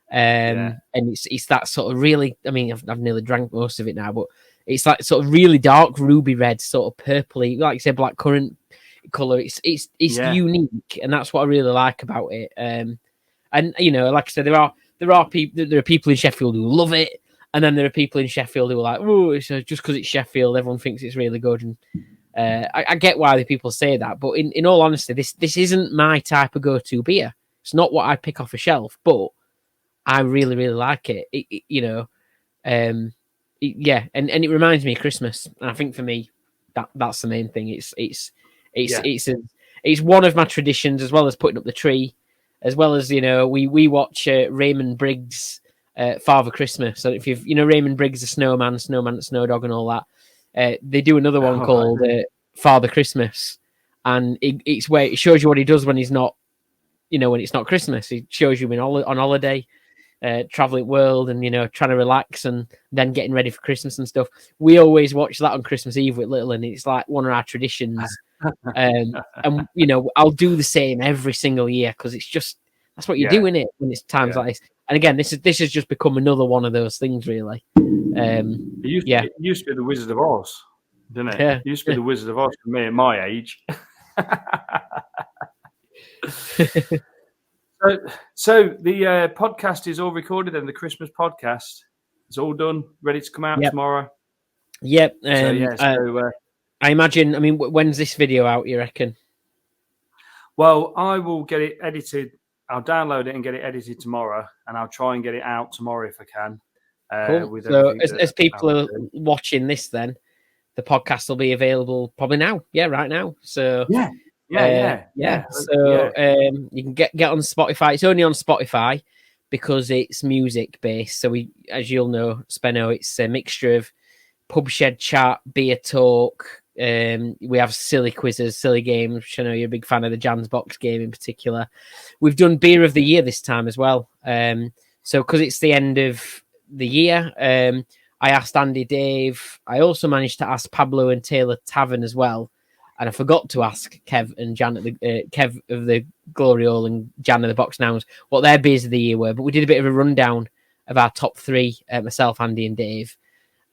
And it's that sort of really, I mean, I've nearly drank most of it now, but it's like sort of really dark ruby red, sort of purpley, like you said, blackcurrant colour. It's unique, and that's what I really like about it. And you know, like I said, there are people in Sheffield who love it, and then there are people in Sheffield who are like, oh, it's just because it's Sheffield, everyone thinks it's really good. And I get why the people say that, but in all honesty, this isn't my type of go-to beer. It's not what I pick off a shelf, but I really, really like it. You know, and it reminds me of Christmas. And I think for me, that's the main thing. It's one of my traditions, as well as putting up the tree, as well as, you know, we watch Raymond Briggs' Father Christmas. So if you've, you know, Raymond Briggs, the snowman, the snow dog, and all that, they do another one called Father Christmas, and it's where it shows you what he does when he's not, you know, when it's not Christmas. It shows you on holiday, traveling world, and, you know, trying to relax and then getting ready for Christmas and stuff. We always watch that on Christmas Eve with Little, and it's like one of our traditions. And you know, I'll do the same every single year because it's just that's what you do in it when it's times like this. And again, this has just become another one of those things, really. It used to be the Wizard of Oz, didn't it? Yeah. It used to be the Wizard of Oz for me at my age. So the podcast is all recorded, and the Christmas podcast is all done, ready to come out tomorrow. Yep. I imagine. I mean, when's this video out, you reckon? Well, I will get it edited. I'll download it and get it edited tomorrow, and I'll try and get it out tomorrow if I can. Cool. So as people are watching this, then the podcast will be available probably now. Yeah, right now. So yeah. So you can get on Spotify. It's only on Spotify because it's music based. So we, as you'll know, Speno, it's a mixture of pub shed chat, beer talk. We have silly quizzes, silly games, which I know you're a big fan of, the Jan's Box game in particular. We've done Beer of the Year this time as well. So because it's the end of the year, I asked Andy Dave. I also managed to ask Pablo and Taylor Tavern as well. And I forgot to ask Kev and Jan at the Kev of the Glory Hole and Jan of the Box Nouns what their beers of the year were. But we did a bit of a rundown of our top three, myself, Andy, and Dave.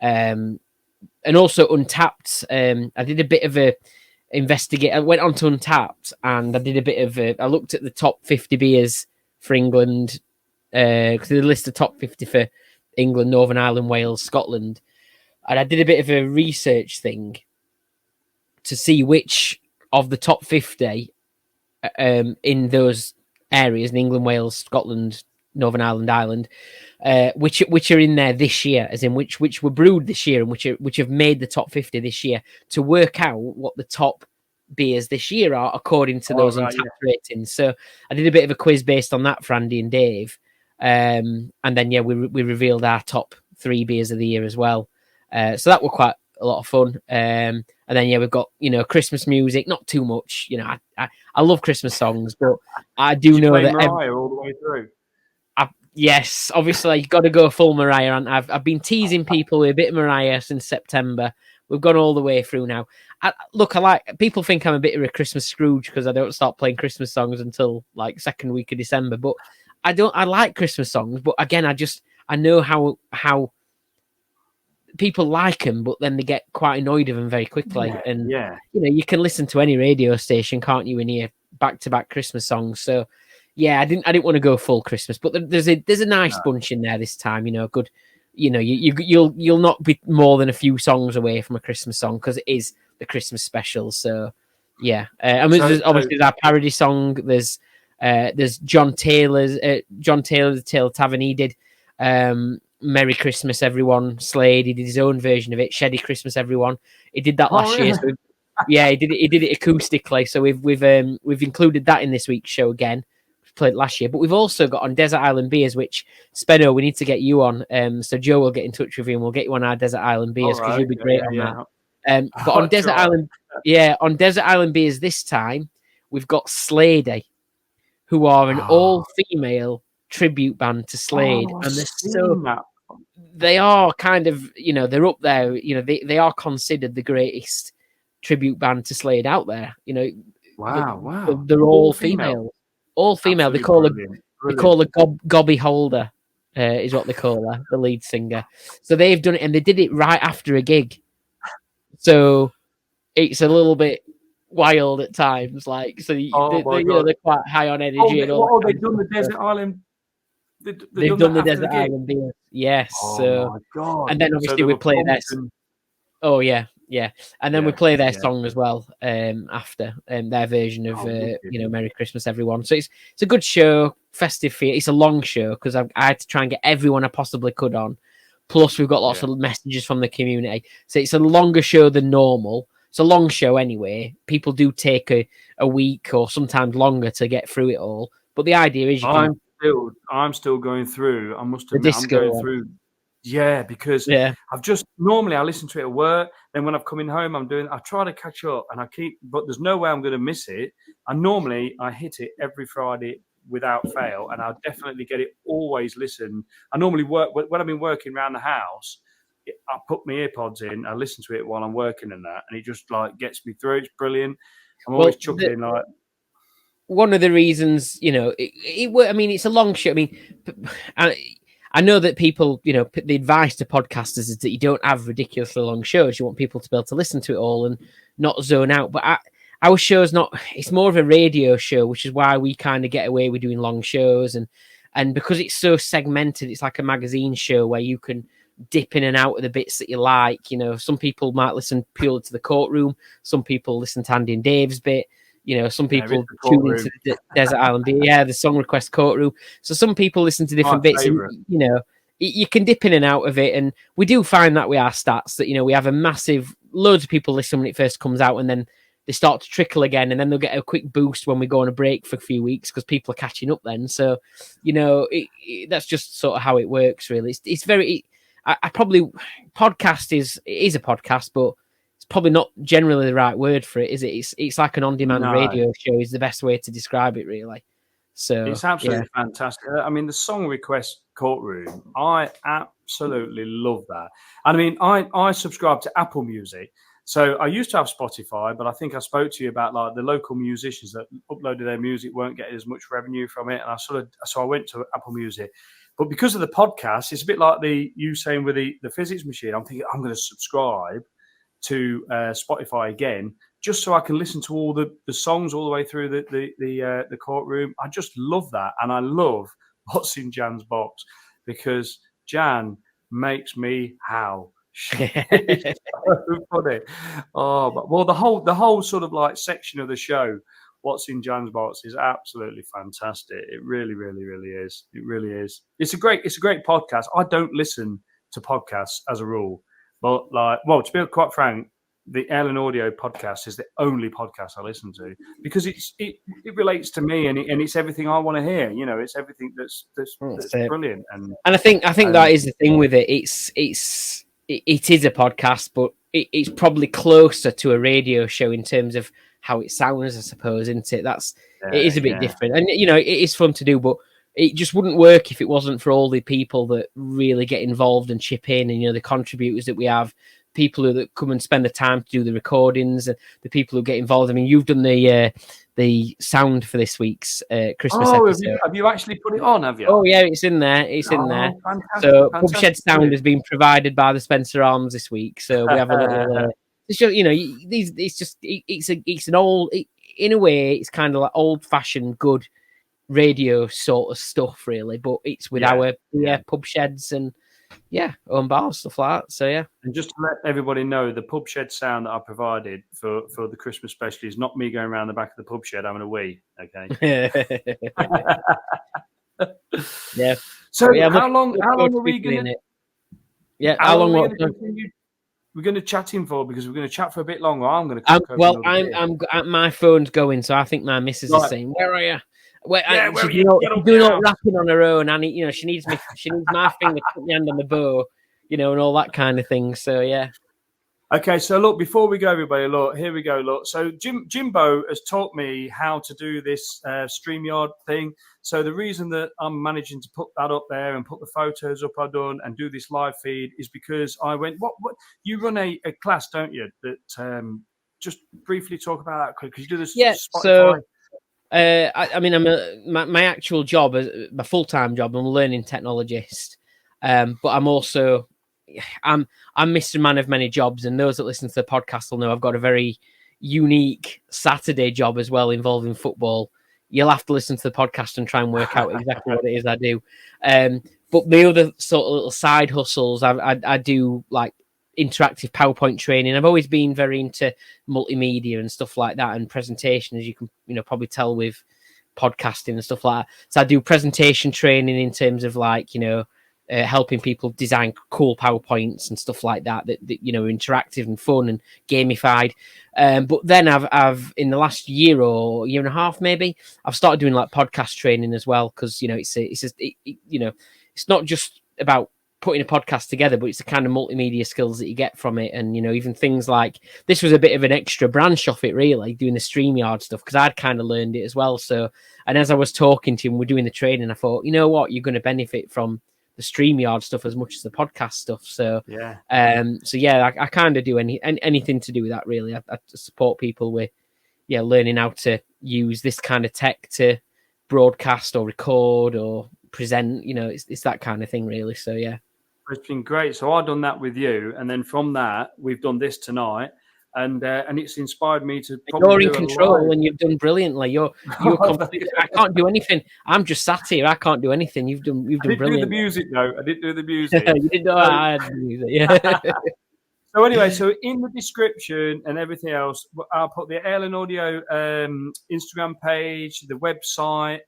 And also Untapped. I did a bit of a investigate. I went on to Untapped and I did a bit of I looked at the top 50 beers for England, because they list the top 50 for England, Northern Ireland, Wales, Scotland. And I did a bit of a research thing to see which of the top 50 in those areas in England, Wales, Scotland, Northern Ireland, which are in there this year, as in which were brewed this year and which have made the top 50 this year, to work out what the top beers this year are according to those Untapped ratings. So I did a bit of a quiz based on that for Andy and Dave, and then we revealed our top 3 beers of the year as well. So that were quite a lot of fun. And then we've got, you know, Christmas music, not too much. You know, I love Christmas songs, but I do know that Mariah all the way through. Yes, obviously you've got to go full Mariah, and I've been teasing people with a bit of Mariah since September. We've gone all the way through now. I like, people think I'm a bit of a Christmas Scrooge because I don't start playing Christmas songs until like second week of December. But I like Christmas songs, but again, I know how people like them, but then they get quite annoyed of them very quickly. And you know, you can listen to any radio station, can't you, and hear back-to-back Christmas songs. So yeah, I didn't want to go full Christmas, but there's a nice bunch in there this time. You know, good. You know, you'll not be more than a few songs away from a Christmas song because it is the Christmas special. So yeah, there's our parody song. There's John Taylor's the Taylor Tavern. He did Merry Christmas Everyone. Sleigh, he did his own version of it. Sheddy Christmas Everyone. He did that last year. So he did it acoustically. So we've included that in this week's show again. Played last year, but we've also got on Desert Island Beers, which Speno, we need to get you on. So Joe will get in touch with you and we'll get you on our Desert Island Beers because you'll be great on that. But on Desert Island, on Desert Island Beers this time, we've got Sleigh, who are an all-female tribute band to Slade, and they are kind of, they're up there. They are considered the greatest tribute band to Slade out there. Wow. They're all female. All female. Absolutely They call her Gobby Holder, is what they call her, the lead singer. So they've done it, and they did it right after a gig. So it's a little bit wild at times, like they're quite high on energy. They've done the Desert Island. They've done the Desert Island beer. Yes. Oh my God! And then obviously we play their. Oh yeah. And then we play their song as well after their version of Merry Christmas Everyone. So it's a good show, festive feel. It's a long show because I had to try and get everyone I possibly could on. Plus we've got lots of messages from the community, so it's a longer show than normal. It's a long show anyway. People do take a week or sometimes longer to get through it all. But the idea is I'm still going through. I must admit, I'm going through. Yeah, because I've just normally I listen to it at work. Then when I'm coming home, I try to catch up, and but there's no way I'm going to miss it. And normally I hit it every Friday without fail, and I'll definitely get it. Always listen. I normally work when I've been working around the house. I put my earpods in, I listen to it while I'm working and that, and it just like gets me through. It's brilliant. I'm always chuckling like. One of the reasons, it's a long show. I mean, I know that people, the advice to podcasters is that you don't have ridiculously long shows. You want people to be able to listen to it all and not zone out. But our show's it's more of a radio show, which is why we kind of get away with doing long shows. And because it's so segmented, it's like a magazine show where you can dip in and out of the bits that you like. Some people might listen purely to the courtroom. Some people listen to Andy and Dave's bit. Some people tune into the Desert Island beer. Yeah, the song request courtroom. So some people listen to different bits. And, you can dip in and out of it. And we do find that with our stats that, we have loads of people listen when it first comes out, and then they start to trickle again, and then they'll get a quick boost when we go on a break for a few weeks because people are catching up then. So, that's just sort of how it works, really. It's very... I probably podcast is a podcast, but it's probably not generally the right word for it, is it? It's like an on-demand radio show is the best way to describe it, really. So it's absolutely fantastic. I mean, the song request courtroom, I absolutely love that. And I mean, I subscribe to Apple Music. So I used to have Spotify, but I think I spoke to you about like the local musicians that uploaded their music weren't getting as much revenue from it, and so I went to Apple Music. But because of the podcast, it's a bit like you saying with the Fizzics machine. I'm thinking I'm going to subscribe to Spotify again, just so I can listen to all the songs all the way through the courtroom. I just love that, and I love what's in Jan's box because Jan makes me howl. It's so funny. The whole sort of like section of the show. What's in Jan's box is absolutely fantastic. It really, really, really is. It really is. It's a great podcast. I don't listen to podcasts as a rule, but to be quite frank, the Ellen Audio podcast is the only podcast I listen to because it relates to me and it's everything I want to hear. It's everything that's brilliant. And I think that is the thing with it. It is a podcast, but it's probably closer to a radio show in terms of how it sounds, I suppose, isn't it? It is a bit different. And, it is fun to do, but it just wouldn't work if it wasn't for all the people that really get involved and chip in and, the contributors that we have, people that come and spend the time to do the recordings and the people who get involved. I mean, you've done the sound for this week's Christmas episode. Have you actually put it on, have you? Oh, yeah, it's in there. It's in there. So Pubshed sound has been provided by the Spencer Arms this week. So we have a little... it's an old, in a way, it's kind of like old-fashioned good radio sort of stuff, really. But it's with our pub sheds and own bars, stuff like that. So and just to let everybody know, the pub shed sound that I provided for the Christmas special is not me going around the back of the pub shed having a wee. Okay. Yeah. So how long are we going to? Yeah. How long are we going to? We're going to chat in for because we're going to chat for a bit longer. I'm going to. My phone's going, so I think my missus is saying, "Where are you?" She's doing all rapping on her own, and she needs my finger to put my hand on the bow, and all that kind of thing. So yeah. Okay, so look, before we go, everybody, look, here we go, look. So Jimbo has taught me how to do this StreamYard thing. So the reason that I'm managing to put that up there and put the photos up I've done and do this live feed is because I went, what you run a class, don't you? That just briefly talk about that, because you do this Spotify. So I mean, my actual job, my full-time job, I'm a learning technologist, but I'm also I'm Mr. Man of many jobs, and those that listen to the podcast will know I've got a very unique Saturday job as well involving football. You'll have to listen to the podcast and try and work out exactly what it is I do. But my other sort of little side hustles, I do like interactive PowerPoint training. I've always been very into multimedia and stuff like that and presentation, as you can probably tell with podcasting and stuff like that. So I do presentation training in terms of like helping people design cool PowerPoints and stuff like that are interactive and fun and gamified. But then I've in the last year or year and a half maybe, I've started doing like podcast training as well, because it's not just about putting a podcast together, but it's the kind of multimedia skills that you get from it. And, even things like this was a bit of an extra branch off it, really, doing the StreamYard stuff, because I'd kind of learned it as well. So, and as I was talking to him, we're doing the training, I thought, you know what, you're going to benefit from the StreamYard stuff as much as the podcast stuff. So, I kind of do anything to do with that, really. I support people with, learning how to use this kind of tech to broadcast or record or present, it's that kind of thing, really. So, yeah. It's been great. So I've done that with you, and then from that we've done this tonight, and it's inspired me to. You're in control, and you've done brilliantly. You're complete. I can't do anything. I'm just sat here. I can't do anything. You've done brilliant. Do the music though. I didn't do the music. You didn't know I had the music. Yeah. So anyway, so in the description and everything else, I'll put the Ale and Audio Instagram page, the website,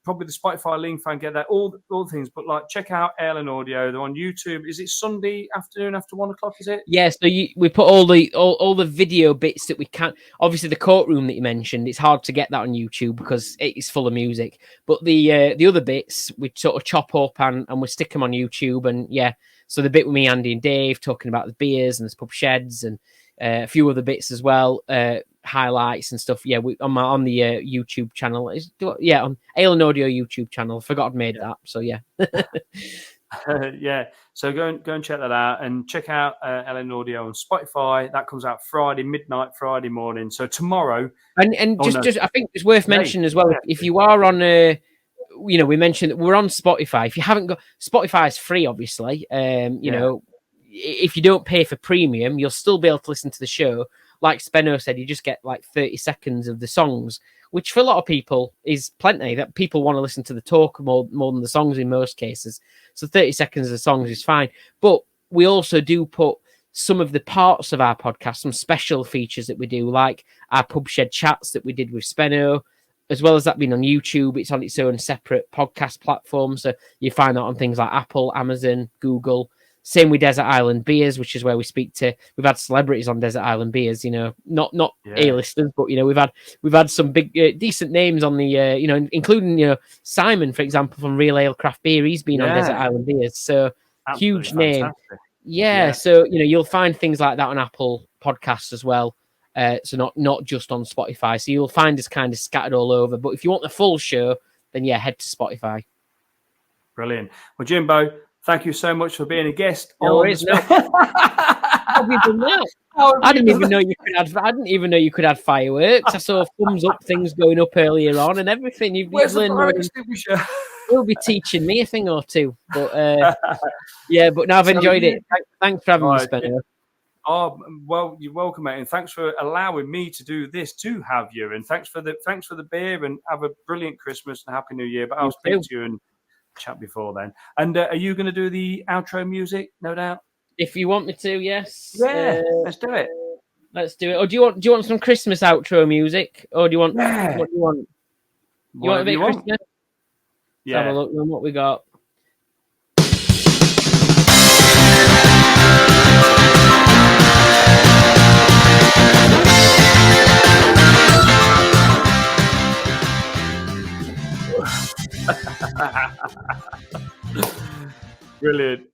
probably the Spotify link if I can get that, all the things. But like, check out Ale and Audio. They're on YouTube. Is it Sunday afternoon after 1 o'clock? Is it? Yeah. So we put all the video bits that we can. Obviously, the courtroom that you mentioned, it's hard to get that on YouTube because it's full of music. But the other bits we sort of chop up and we stick them on YouTube. And yeah, so the bit with me, Andy, and Dave talking about the beers and the pub sheds and a few other bits as well. Highlights and stuff. Yeah, on the YouTube channel. On Ale and Audio YouTube channel. I forgot I'd made that. So yeah. Yeah. So go and check that out, and check out Ale and Audio on Spotify. That comes out midnight Friday morning. So tomorrow. And just I think it's worth mentioning as well. Yeah. If you are on we mentioned that we're on Spotify. If you haven't got Spotify, is free, obviously. If you don't pay for premium, you'll still be able to listen to the show. Like Speno said, you just get like 30 seconds of the songs, which for a lot of people is plenty. That people want to listen to the talk more than the songs in most cases. So 30 seconds of the songs is fine. But we also do put some of the parts of our podcast, some special features that we do, like our pub shed chats that we did with Speno, as well as that being on YouTube. It's on its own separate podcast platform. So you find that on things like Apple, Amazon, Google. Same with Desert Island Beers, which is where we've had celebrities on Desert Island Beers, not A-listers, but we've had some big decent names on the including Simon, for example, from Real Ale Craft Beer. He's been on Desert Island Beers, so absolutely huge name. Yeah, so you'll find things like that on Apple Podcasts as well. So not just on Spotify. So you'll find us kind of scattered all over. But if you want the full show, then head to Spotify. Brilliant. Well, Jimbo, thank you so much for being a guest. How have you done that? I didn't even know you could add fireworks. I saw thumbs up things going up earlier on and everything. You've learned. You'll be teaching me a thing or two. But but no, I've enjoyed it. Thanks for having me, Speno. Oh, well, you're welcome, mate, and thanks for allowing me to do this to have you, and thanks for the beer, and have a brilliant Christmas and Happy New Year. But I'll speak to you and chat before then. And are you going to do the outro music? No doubt. If you want me to, yes. Yeah, let's do it. Let's do it. Or do you want some Christmas outro music, or do you want what do you want? You want a bit of Christmas? Yeah. Let's have a look on what we got. Brilliant.